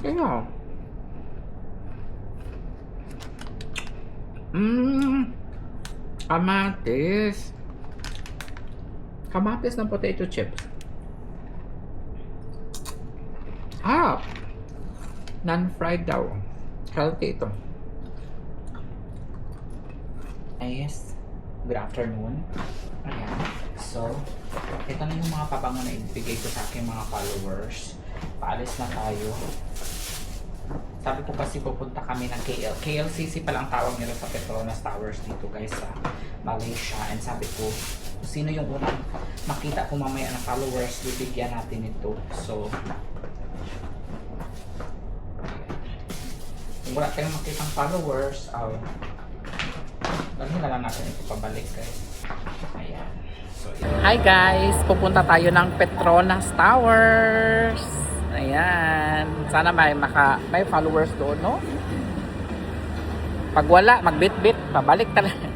Kaya kamatis. Kamatis ng potato chips. Non-fried daw. Healthy ito. Yes. Good afternoon. Ayan. So, ito na yung mga pabango na ibigay ko sa aking mga followers. Paalis na tayo. Sabi ko kasi pupunta kami ng KLCC pala ang tawag nila sa Petronas Towers dito guys sa Malaysia. And sabi ko, sino yung unang makita ko mamaya na followers, bibigyan natin ito. So, kung wala tayong makitang followers, dalhin na lang natin ito pabalik guys. Ayan. So, hi guys! Pupunta tayo ng Petronas Towers. Ayan. Sana may followers doon, no? Pag wala, magbit-bit, pabalik talaga.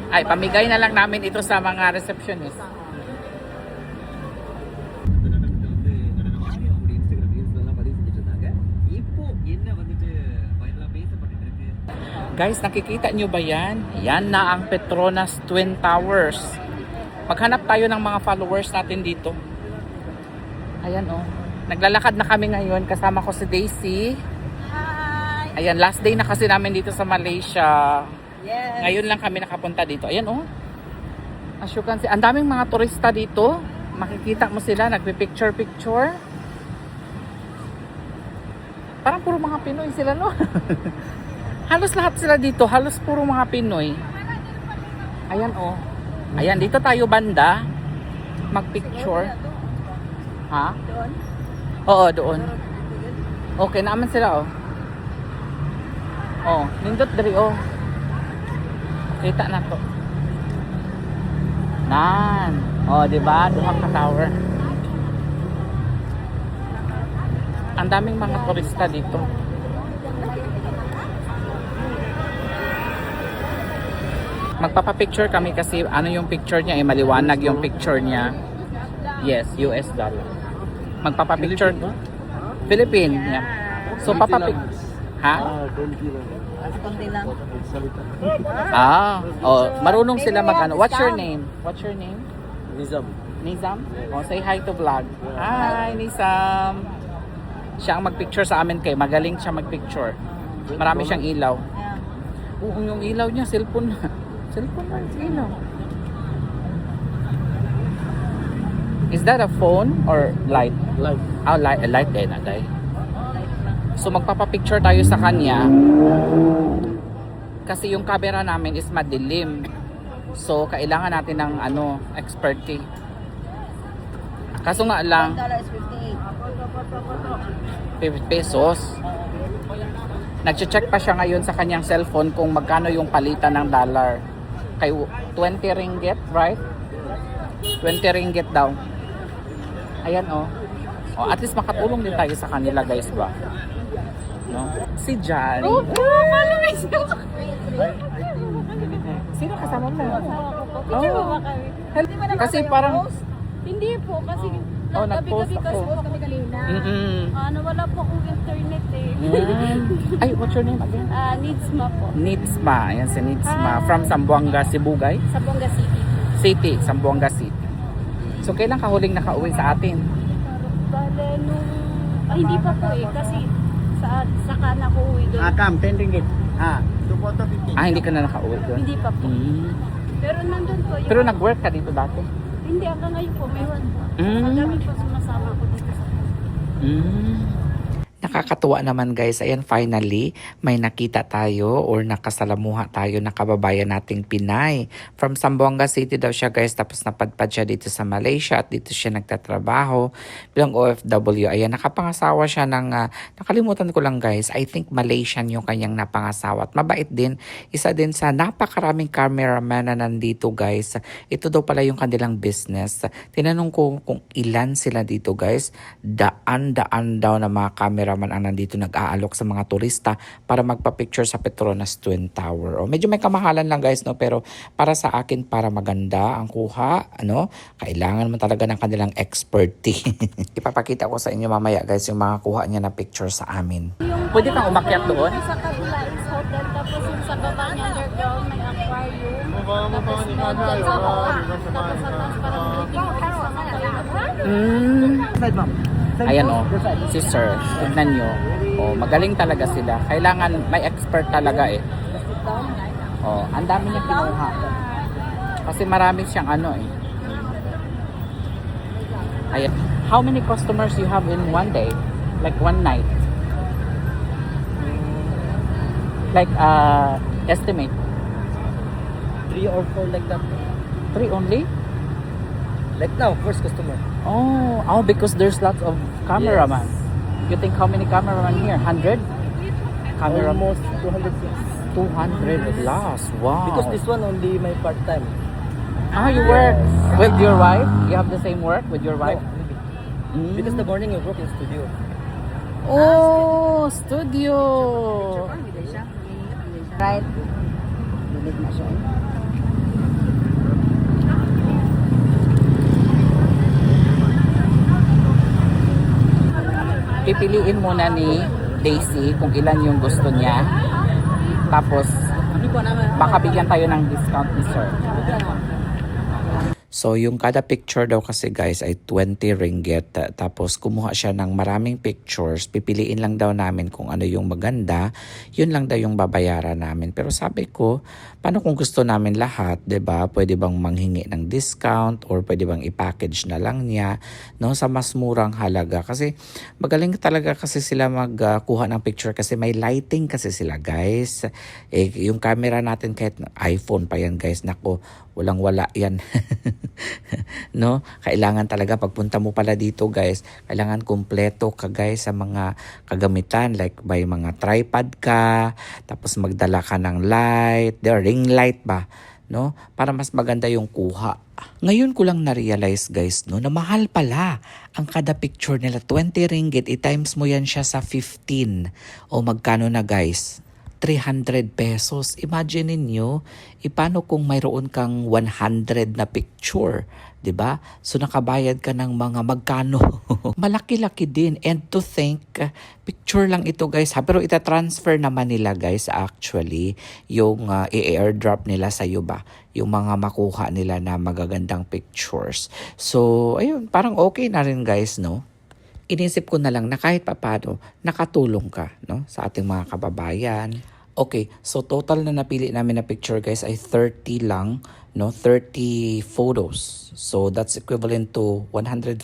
Ay, pamigay na lang namin ito sa mga receptionist. Guys, nakikita nyo ba yan? Yan na ang Petronas Twin Towers. Maghanap tayo ng mga followers natin dito. Ayan Naglalakad na kami ngayon. Kasama ko si Daisy. Hi! Ayan, last day na kasi namin dito sa Malaysia. Yes! Ngayon lang kami nakapunta dito. Ayan As you can see, ang daming mga turista dito. Makikita mo sila, nagpipicture-picture. Parang puro mga Pinoy sila, no? Halos lahat sila dito. Halos puro mga Pinoy. Ayan, Ayan, dito tayo banda. Mag-picture. Ha? Doon? Oo, doon. Okay, naman sila, nindot dari, Kita na to. Nan. Oh, di ba? Duha ka tower. Ang daming mga turista dito. Magpapapicture kami kasi ano yung picture niya, maliwanag yung picture niya. Yes, US dollar. Magpapapicture. Philippine. Yeah. So, Ha? Konti lang. Oh, marunong sila mag-ano. What's your name? What's your name? Nizam. Nizam? Oh, say hi to vlog. Hi, Nizam. Siya ang magpicture sa amin kay. Magaling siya magpicture. Marami siyang ilaw. Oo, yung ilaw niya, cellphone na. Cellphone na, ilaw. Is that a phone or light? Light. Ah, light din, aday. So magpapapicture tayo sa kanya kasi yung camera namin is madilim. So kailangan natin ng expertise. Kaso nga lang $1 is 50 pesos. Nagche-check pa siya ngayon sa kanyang cellphone kung magkano yung palitan ng dollar. Kay 20 ringgit, right? 20 ringgit daw. Ayan oh. Oh, at least makatulong din tayo sa kanila, guys, ba? No? Si Jan. Oh, paano may Sino kasama mo? Picture mo ba kami? Hindi mo naman Kasi kayo parang host? Hindi po, kasi nag-post gabi-gabi ako. kasi po kami kanina. Mm-mm. Wala po akong internet eh. Ay, what's your name again? Needsma po. Nitsma. Ayan si Nitsma. From Zamboanga, Sibugay. Sa Bonga City. Zamboanga City. So, kailan ka huling nakauwi sa atin? Bale hindi pa po eh, kasi saka na ko uwi doon. Kam, 10 ringgit. Supporta 50. Hindi ka na nakauwi doon? Hindi pa po. Pero nandun po yung... Pero nag-work ka dito dati? Hindi, hanggang ngayon po, meron po. Mm. Ang dami po sumasama ko dito sa Nakakatuwa naman guys, ayan finally may nakita tayo or nakasalamuha tayo na kababayan nating Pinay. From Zamboanga City daw siya guys, tapos napadpad siya dito sa Malaysia at dito siya nagtatrabaho bilang OFW. Ayan, nakapangasawa siya ng, nakalimutan ko lang guys, I think Malaysian yung kanyang napangasawa. At mabait din, isa din sa napakaraming cameraman na nandito guys. Ito daw pala yung kanilang business. Tinanong ko kung ilan sila dito guys, daan-daan daw na mga cameraman ang nandito nag-aalok sa mga turista para magpa-picture sa Petronas Twin Tower. O, medyo may kamahalan lang guys, no, pero para sa akin, para maganda ang kuha, kailangan mo talaga ng kanilang expertise. Ipapakita ko sa inyo mamaya guys yung mga kuha niya na picture sa amin. Pwede kang umakyat doon? Sa kabila is hotel, tapos yung sa baba niya underground may aquarium. Tapos mountain sa baba. Tapos sa taas parang living room sama kayo. Ayan o, sister, tignan nyo. Oh, magaling talaga sila. Kailangan may expert talaga eh. Oh, ang dami niya kinuha. Kasi marami siyang Ayan. How many customers you have in one day? Like one night? Like, estimate. 3 or 4 like that. 3 only? Like now, first customer. Oh, because there's lots of cameraman. You think how many cameraman here? 100? Camera Almost 200 plus. 200 plus. Wow. Because this one only my part time. You work with your wife? You have the same work with your wife? Because the morning you work in studio. Oh, studio. Right. Bilig na siya. Pipiliin muna ni Daisy kung ilan yung gusto niya. Tapos, baka bigyan tayo ng discount ni sir. So, yung kada picture daw kasi guys ay 20 ringgit. Tapos, kumuha siya ng maraming pictures. Pipiliin lang daw namin kung ano yung maganda. Yun lang daw yung babayaran namin. Pero sabi ko, paano kung gusto namin lahat, 'di ba? Pwede bang manghingi ng discount or pwede bang i-package na lang niya, no, sa mas murang halaga? Kasi magaling talaga kasi sila magkuha ng picture kasi may lighting kasi sila, guys. Yung camera natin kahit iPhone pa yan, guys. Nako, walang-wala yan. No? Kailangan talaga pagpunta mo pala dito, guys, kailangan kumpleto ka, guys, sa mga kagamitan like by mga tripod ka, tapos magdala ka ng light, ring light ba, no? Para mas maganda yung kuha. Ngayon ko lang na-realize guys, no, na mahal pala ang kada picture nila. 20 ringgit, i-times mo yan siya sa 15. O magkano na guys? 300 pesos. Imagine niyo, paano kung mayroon kang 100 na picture, 'di ba? So nakabayad ka ng mga magkano. Malaki-laki din. And to think, picture lang ito guys, ha? Pero ita-transfer naman nila guys actually yung i-airdrop nila sa iyo ba? Yung mga makuha nila na magagandang pictures. So ayun, parang okay na rin guys, no? Inisip ko na lang na kahit papano nakatulong ka, no, sa ating mga kababayan. Okay, so total na napili namin na picture guys ay 30 lang, no, 30 photos. So that's equivalent to $104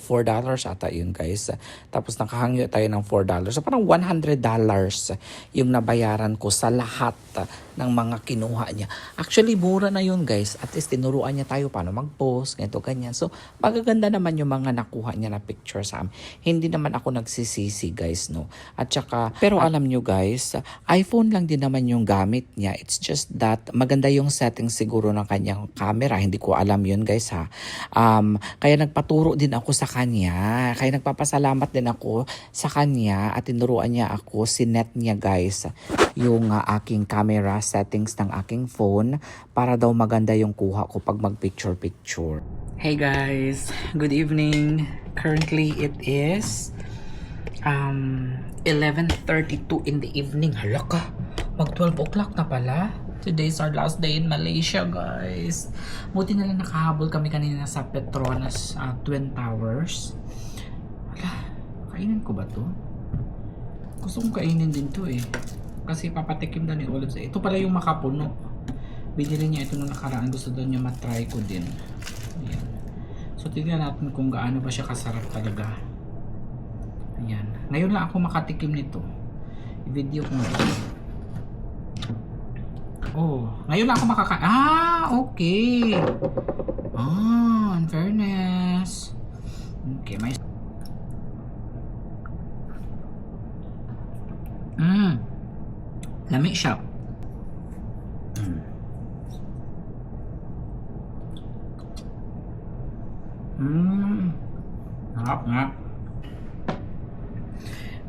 ata yun guys. Tapos nakahangyo tayo ng $4. So parang $100 yung nabayaran ko sa lahat ng mga kinuha niya. Actually, mura na yun guys. At least tinuruan niya tayo paano mag-post, ganito, ganyan. So magaganda naman yung mga nakuha niya na picture sa amin. Hindi naman ako nagsisisi guys, no. At saka, pero alam nyo guys, iPhone lang din naman yung gamit niya. It's just that maganda yung settings siguro ng kanyang camera. Hindi ko alam yun guys ha. Kaya nagpaturo din ako sa kanya. Kaya nagpapasalamat din ako sa kanya at tinuruan niya ako, sinet niya guys yung aking camera settings ng aking phone para daw maganda yung kuha ko pag mag-picture-picture. Hey guys, good evening. Currently it is 11:32 in the evening. Hala ka, mag 12 o'clock na pala. Today's our last day in Malaysia guys. Buti na lang nakahabol kami kanina sa Petronas Twin Towers. Hala, kainin ko ba to? Gusto kong kainin din to eh. Kasi papatikim daw ni Olive. Ito pala yung makapuno. Binili niya ito nung nakaraan. Gusto daw niya matry ko din. Ayan. So tignan natin kung gaano ba siya kasarap talaga. Ayan. Ngayon lang ako makatikim nito. I-video ko nga. Oh, ngayon lang ako okay. In fairness. Okay, may lami siya. Harap nga.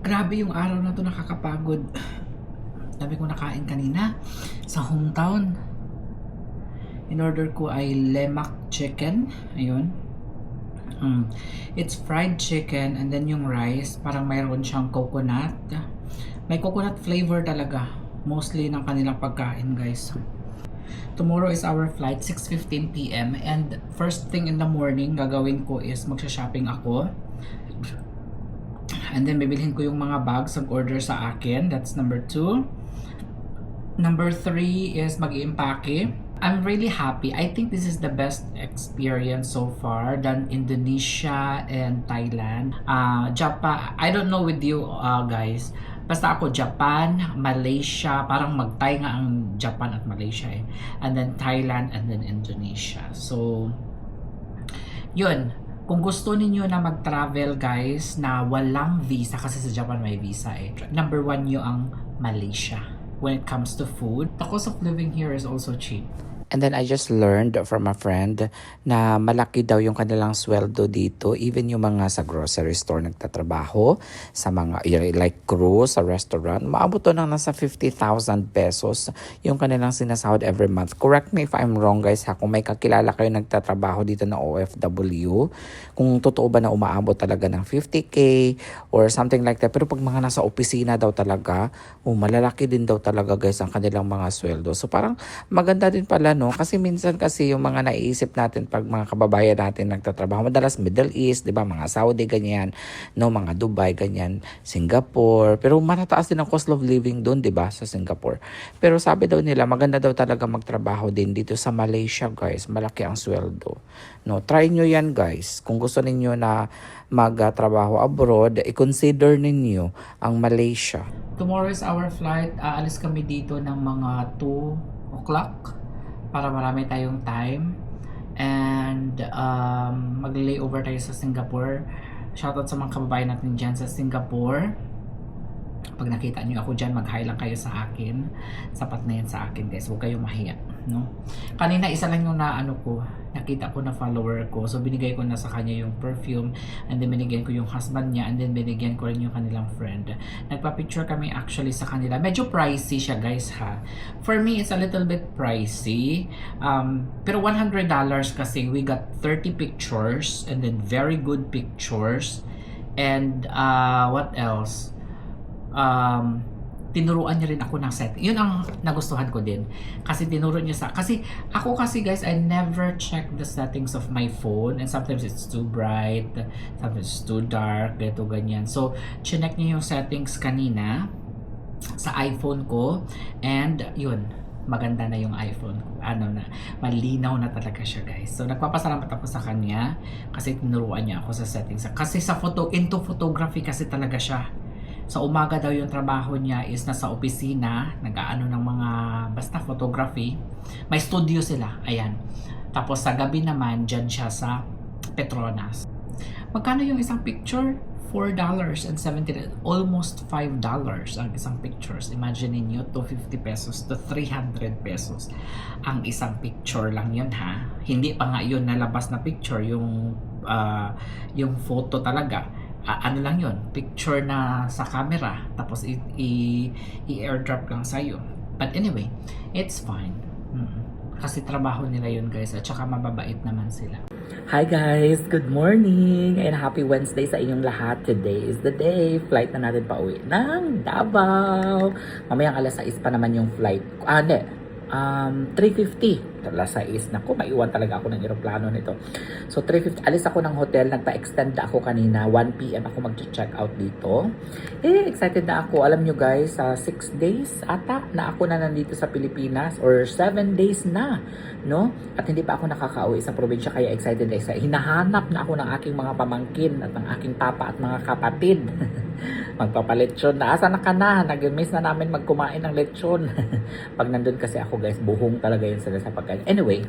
Grabe yung araw na to, nakakapagod. Sabi ko nakain kanina sa hometown. In order ko ay lemak chicken. Ayun. It's fried chicken and then yung rice, parang mayroon siyang coconut. May coconut flavor talaga. Mostly ng kanilang pagkain guys. Tomorrow is our flight, 6:15 p.m. And first thing in the morning, gagawin ko is magsha-shopping ako. And then bibilhin ko yung mga bags ang order sa akin. That's number 2. Number 3 is mag-iimpake. I'm really happy. I think this is the best experience so far than Indonesia and Thailand. Japan, I don't know with you guys. Basta ako, Japan, Malaysia, parang mag-tie nga ang Japan at Malaysia eh. And then Thailand and then Indonesia. So, yun. Kung gusto ninyo na mag-travel guys na walang visa, kasi sa Japan may visa eh. Number 1 nyo ang Malaysia when it comes to food. The cost of living here is also cheap. And then I just learned from a friend na malaki daw yung kanilang sweldo dito. Even yung mga sa grocery store nagtatrabaho, sa mga like crew, sa restaurant, maabot to ng nasa 50,000 pesos yung kanilang sinasahod every month. Correct me if I'm wrong guys ha, kung may kakilala kayo nagtatrabaho dito na OFW, kung totoo ba na umaabot talaga ng 50k or something like that. Pero pag mga nasa opisina daw talaga, malalaki din daw talaga guys ang kanilang mga sweldo. So parang maganda din pala, no? Kasi minsan kasi yung mga naiisip natin pag mga kababayan natin nagtatrabaho, madalas Middle East, 'di ba? Mga Saudi ganyan, no, mga Dubai ganyan, Singapore. Pero matataas din ang cost of living doon, 'di ba, sa Singapore. Pero sabi daw nila, maganda daw talaga magtrabaho din dito sa Malaysia, guys. Malaki ang sweldo. No, try nyo 'yan, guys. Kung gusto niyo na magtrabaho abroad, i-consider ninyo ang Malaysia. Tomorrow is our flight. Aalis kami dito ng mga 2 o'clock. Para marami tayong time and mag-layover tayo sa Singapore. Shoutout sa mga kababayan natin dyan sa Singapore. Pag nakita nyo ako dyan, mag-hi lang kayo sa akin. Sapat na yan sa akin guys, huwag kayong mahiya. no? Kanina isa lang yung nakita ko na follower ko. So binigay ko na sa kanya yung perfume, and then binigyan ko yung husband niya, and then binigyan ko rin yung kanilang friend. Nagpa-picture kami actually sa kanila. Medyo pricey siya, guys, ha. For me, it's a little bit pricey. Pero $100 kasi we got 30 pictures, and then very good pictures. And what else? Tinuruan niya rin ako ng setting. Yun ang nagustuhan ko din. Kasi tinuro niya kasi ako kasi, guys, I never check the settings of my phone, and sometimes it's too bright, sometimes it's too dark, ganito, ganyan. So, chinek niya yung settings kanina sa iPhone ko, and yun, maganda na yung iPhone ko. Malinaw na talaga siya, guys. So, nagpapasalamat ako sa kanya kasi tinuruan niya ako sa settings. Kasi into photography kasi talaga siya. Sa umaga daw yung trabaho niya is nasa opisina, nag-aano ng mga basta photography. May studio sila, ayan. Tapos sa gabi naman, dyan siya sa Petronas. Magkano yung isang picture? $4.70, almost $5 ang isang pictures. Imagine niyo, 250 pesos to 300 pesos ang isang picture lang yun, ha. Hindi pa nga yun nalabas na picture, yung photo talaga. Ano lang yun, picture na sa camera, tapos i-airdrop lang sa'yo. But anyway, it's fine. Kasi trabaho nila yun, guys, at saka mababait naman sila. Hi guys! Good morning! And happy Wednesday sa inyong lahat. Today is the day. Flight na natin pa uwi ng Davao. Mamayang alas 6 pa naman yung flight. 3:50. Alas 6. Naku, maiwan talaga ako ng eroplano nito. So, 3:50. Alis ako ng hotel. Nagpa-extend ako kanina. 1 p.m. ako mag-check out dito. Excited na ako. Alam nyo guys, 6 days ata na ako na nandito sa Pilipinas, or 7 days na, no? At hindi pa ako nakakauwi sa probinsya, kaya excited. Hinahanap na ako ng aking mga pamangkin at ng aking papa at mga kapatid. Magpapalechon na. Asa na ka na? Nag-miss na namin magkumain ng lechon. Pag nandun kasi ako, guys, buhong talaga yun sila sa pagkain. Anyway,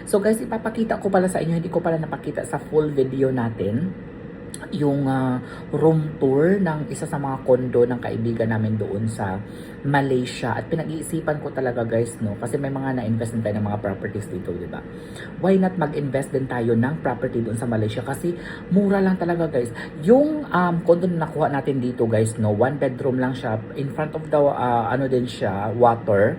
so guys, ipapakita ko pala sa inyo, hindi ko pala napakita sa full video natin, yung room tour ng isa sa mga kondo ng kaibigan namin doon sa Malaysia. At pinag-iisipan ko talaga, guys, no, kasi may mga na-invest din tayo ng mga properties dito, di ba? Why not mag-invest din tayo ng property doon sa Malaysia? Kasi mura lang talaga, guys. Yung kondo na nakuha natin dito, guys, no, 1 bedroom lang siya, in front of the din siya, water.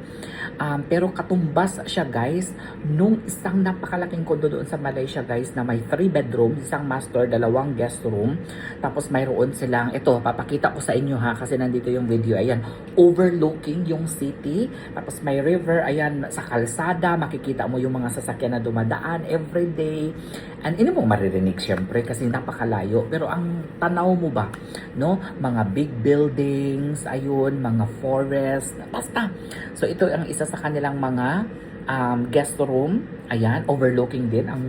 Pero katumbas siya, guys, nung isang napakalaking kondo doon sa Malaysia, guys, na may 3 bedrooms, isang master, 2 guest room. Tapos mayroon silang, ito, papakita ko sa inyo, ha, kasi nandito yung video. Ayan, overlooking yung city. Tapos may river, ayan, sa kalsada, makikita mo yung mga sasakyan na dumadaan everyday. And ini mo maririnig, syempre, kasi napakalayo. Pero ang tanaw mo ba, no? Mga big buildings, ayun, mga forest, basta. So ito ang isa sa kanilang mga guest room. Ayan, overlooking din ang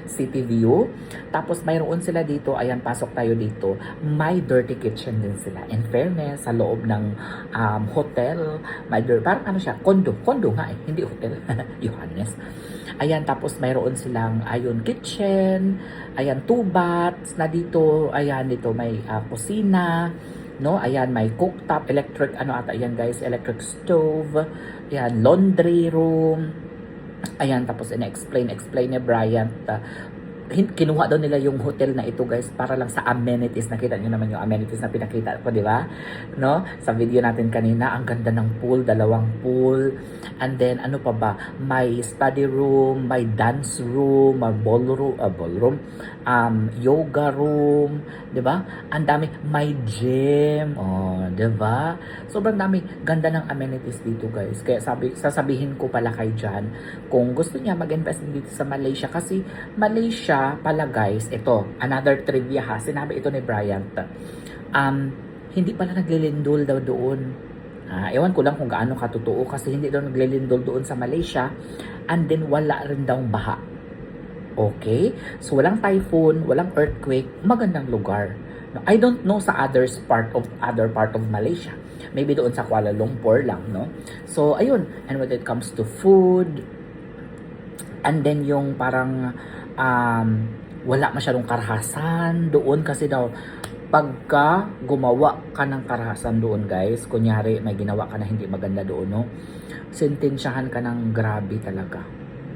city view. Tapos mayroon sila dito, ayan, pasok tayo dito. May dirty kitchen din sila. In fairness, sa loob ng hotel, may parang siya, condo nga hindi hotel. Johannes. Ayan, tapos mayroon silang, ayun, kitchen. Ayan, 2 baths na dito. Ayan, dito may kusina. No, ayan, may cooktop, electric, ayan guys, electric stove, ayan, laundry room, ayan, tapos explain ni Bryant, kinuha daw nila yung hotel na ito, guys, para lang sa amenities. Nakita nyo naman yung amenities na pinakita ko, di ba? No? Sa video natin kanina, ang ganda ng pool, 2 pool. And then, ano pa ba? May study room, may dance room, may ballroom, yoga room, di ba? Ang dami, may gym, di ba? Sobrang dami, ganda ng amenities dito, guys. Kaya sasabihin ko pala kay Jan, kung gusto niya mag-invest dito sa Malaysia, kasi Malaysia pala, guys, ito, another trivia, ha, sinabi ito ni Bryant, hindi pala naglilindol daw doon. Ewan ko lang kung gaano katotoo, kasi hindi daw naglilindol doon sa Malaysia, and then wala rin daw baha. Okay? So walang typhoon, walang earthquake, magandang lugar. I don't know sa other part of Malaysia. Maybe doon sa Kuala Lumpur lang, no? So ayun, and when it comes to food, and then yung parang wala masyadong karahasan doon, kasi daw pagka gumawa ka ng karahasan doon guys, kunyari may ginawa ka na hindi maganda doon, no? Sentensyahan ka ng grabe talaga,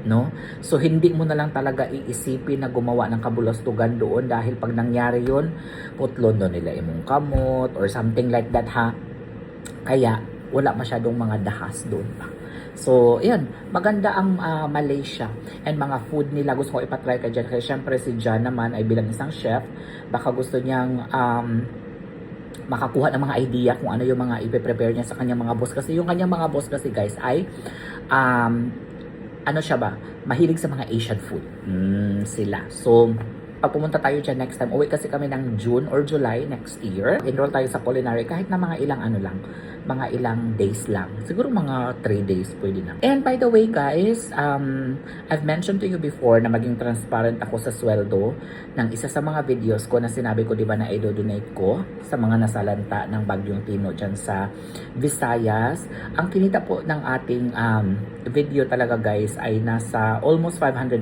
no? So hindi mo na lang talaga iisipin na gumawa ng kabulastugan doon dahil pag nangyari yun, putlon doon nila imong kamot or something like that ha. Kaya wala masyadong mga dahas doon pa. So, ayan, maganda ang Malaysia and mga food nila. Gusto ko ipatry ka dyan. Kasi syempre si John naman ay bilang isang chef, baka gusto niyang makakuha ng mga idea kung ano yung mga ipe-prepare niya sa kanyang mga boss. Kasi yung kanyang mga boss kasi guys ay, ano siya ba? Mahilig sa mga Asian food. Sila. So, pag pumunta tayo dyan next time, uwi kasi kami ng June or July next year. Enroll tayo sa culinary kahit na mga ilang ano lang, mga ilang days lang. Siguro mga 3 days pwede na. And by the way guys, I've mentioned to you before na maging transparent ako sa sweldo ng isa sa mga videos ko na sinabi ko diba na i-donate ko sa mga nasalanta ng Bagyong Tino dyan sa Visayas. Ang kinita po ng ating video talaga guys ay nasa almost $500.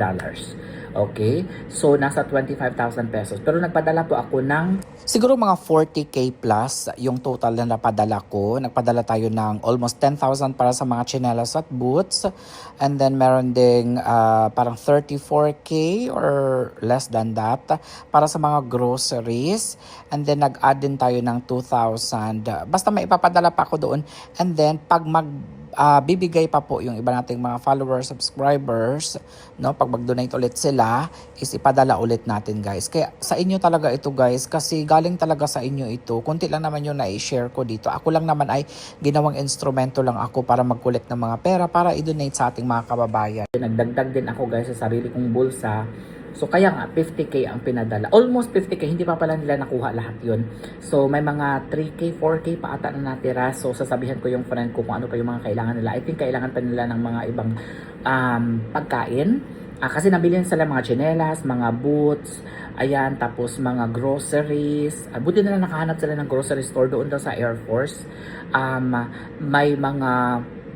Okay? So, nasa 25,000 pesos. Pero nagpadala po ako ng siguro mga 40k plus yung total na napadala ko. Nagpadala tayo ng almost 10,000 para sa mga chinelas at boots. And then, meron ding parang 34k or less than that para sa mga groceries. And then, nag-add din tayo ng 2,000. Basta may ipapadala pa ako doon. And then, pag bibigay pa po yung iba nating mga followers, subscribers, no? Pag mag-donate ulit sila, is ipadala ulit natin guys. Kaya sa inyo talaga ito guys, kasi galing talaga sa inyo ito. Kunti lang naman yung na-share ko dito. Ako lang naman ay ginawang instrumento lang ako para mag-collect ng mga pera para i-donate sa ating mga kababayan. Nagdagdag din ako guys sa sarili kong bulsa. So kaya nga 50k ang pinadala. Almost 50k, hindi pa pala nila nakuha lahat yun. So may mga 3k, 4k pa ata na natira. So sasabihan ko yung friend ko kung ano pa yung mga kailangan nila. I think kailangan pa nila ng mga ibang pagkain. Kasi nabili sila mga tsinelas, mga boots, ayan, tapos mga groceries. Buti na lang nakahanap sila ng grocery store doon daw sa Air Force. May mga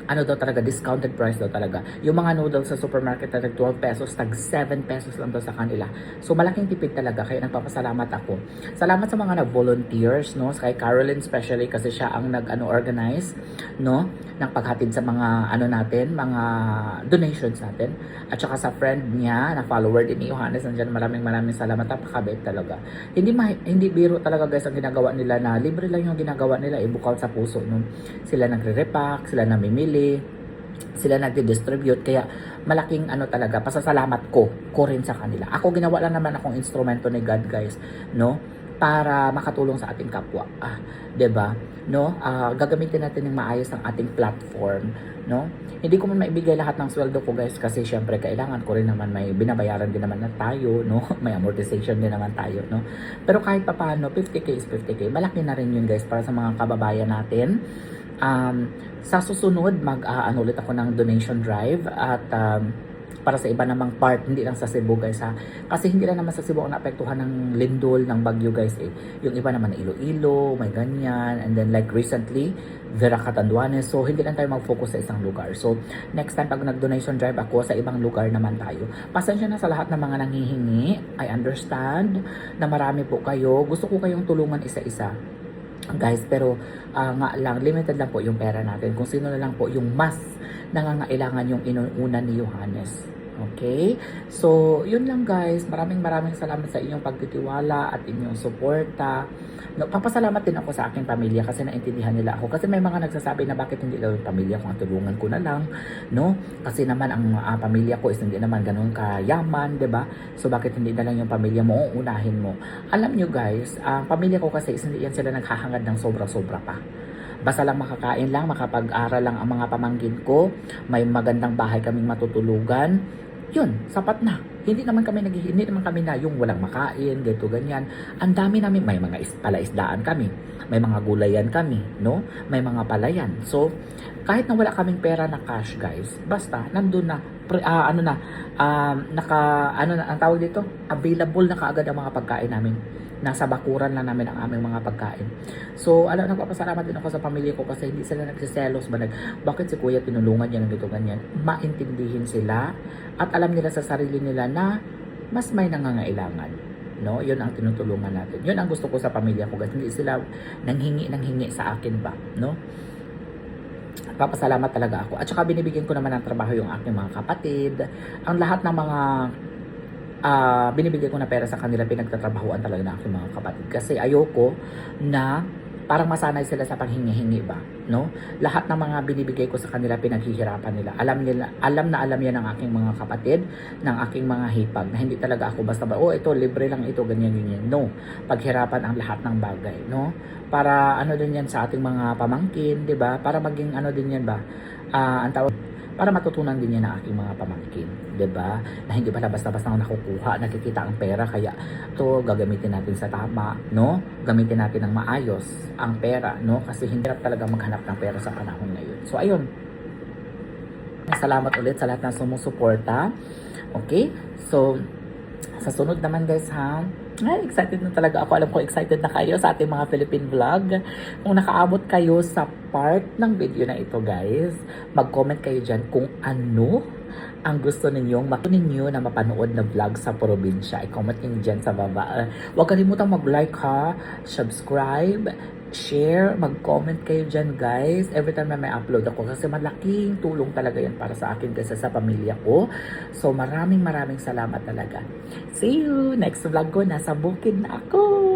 ano daw talaga, discounted price daw talaga. Yung mga noodles sa supermarket na 12 pesos, tag 7 pesos lang daw sa kanila. So malaking tipid talaga, kaya nagpapasalamat ako. Salamat sa mga nag-volunteers, no? Kay Caroline especially kasi siya ang nag-organize, no? Ng paghatid sa mga ano natin, mga donations natin. At saka sa friend niya, na follower din ni Johannes, nandiyan maraming salamat. Napakabait talaga. Hindi biro talaga guys ang ginagawa nila na libre lang yung ginagawa nila, ibukal sa puso, no? Sila nagre-repack, sila namimili, sila nagdi-distribute, kaya malaking ano talaga, pasasalamat ko rin sa kanila. Ako ginawa lang naman akong instrumento ni God guys, no? Para makatulong sa ating kapwa. 'Di ba? No? Gagamitin natin ng maayos ang ating platform, no? Hindi ko man maibigay lahat ng sweldo ko guys kasi syempre kailangan ko rin naman, may binabayaran din naman na tayo, no? May amortization din naman tayo, no? Pero kahit papaano, 50k is 50k. Malaki na rin yun guys para sa mga kababayan natin. Sa susunod ano ulit ako ng donation drive at para sa iba namang part, hindi lang sa Cebu guys ha, kasi hindi lang naman sa Cebu ang naapektuhan ng lindol, ng bagyo guys eh. Yung iba naman na Iloilo, may ganyan, and then like recently Vera Catanduanes, so hindi lang tayo mag-focus sa isang lugar. So next time pag nag-donation drive ako, sa ibang lugar naman tayo. Pasensya na sa lahat ng mga nanghihingi, I understand na marami po kayo, gusto ko kayong tulungan isa-isa guys, pero nga lang, limited lang po yung pera natin. Kung sino na lang po yung mas nangangailangan yung inuuna ni Johannes. Okay? So, yun lang guys. Maraming salamat sa inyong pagtitiwala at inyong suporta. No, papasalamat din ako sa aking pamilya kasi naintindihan nila ako. Kasi may mga nagsasabi na bakit hindi lang yung pamilya ko, ang tulungan ko na lang, no? Kasi naman ang pamilya ko is hindi naman ganun kayaman, 'di ba? So bakit hindi na lang yung pamilya mo uunahin mo? Alam nyo guys, ang pamilya ko kasi is hindi yan sila naghahangad ng sobra-sobra pa. Basta lang makakain lang, makapag-aral lang ang mga pamangkin ko, may magandang bahay kaming matutulugan, yun, sapat na. Hindi naman kami na yung walang makain, dito ganyan. Ang dami namin, may mga palaisdaan kami, may mga gulayan kami, no? May mga palayan. So, kahit na wala kaming pera na cash, guys, basta nandun na ang tawag dito, available na kaagad ang mga pagkain namin. Nasa bakuran lang namin ang aming mga pagkain. So, nagpapasalamat din ako sa pamilya ko kasi hindi sila nagsiselos ba, bakit si kuya tinulungan niya ng dito ganyan. Maintindihin sila at alam nila sa sarili nila na mas may nangangailangan. no? Yun ang tinutulungan natin. Yun ang gusto ko sa pamilya ko, guys. Hindi sila nanghingi sa akin ba, no? Papasalamat talaga ako. At saka binibigyan ko naman ng trabaho yung aking mga kapatid. Ang lahat ng mga binibigyan ko na pera sa kanila, pinagtatrabahuan talaga ng aking mga kapatid. Kasi ayoko na parang masanay sila sa panghingi-hingi ba, no? Lahat ng mga binibigay ko sa kanila, pinaghihirapan nila. Alam na alam yan ng aking mga kapatid, ng aking mga hipag, na hindi talaga ako basta ba, oh, ito, libre lang ito, ganyan, ganyan. No. Paghirapan ang lahat ng bagay, no? Para ano din yan sa ating mga pamangkin, di ba? Para maging ano din yan ba? Ang tawag, para matutunan din yan ng aking mga pamangkin, 'di ba? Na hindi pala basta-basta nakukuha, nakikita ang pera, kaya to gagamitin natin sa tama, no? Gamitin natin ng maayos ang pera, no? Kasi hindi talaga maghanap ng pera sa panahon ngayon. So ayun. Salamat ulit sa lahat ng sumusuporta. Okay? So sa sunod naman, guys, ha? Ay, excited na talaga ako. Alam ko excited na kayo sa ating mga Philippine vlog. Kung nakaabot kayo sa part ng video na ito, guys, mag-comment kayo dyan kung ano ang gusto ninyong ninyo na mapanood na vlog sa probinsya. I-comment nyo dyan sa baba. Huwag kalimutang mag-like, ha? Subscribe, share, mag-comment kayo dyan, guys. Every time na may upload ako. Kasi malaking tulong talaga yan para sa akin kasi sa pamilya ko. So maraming salamat talaga. See you next vlog ko. Nasa bukid na ako.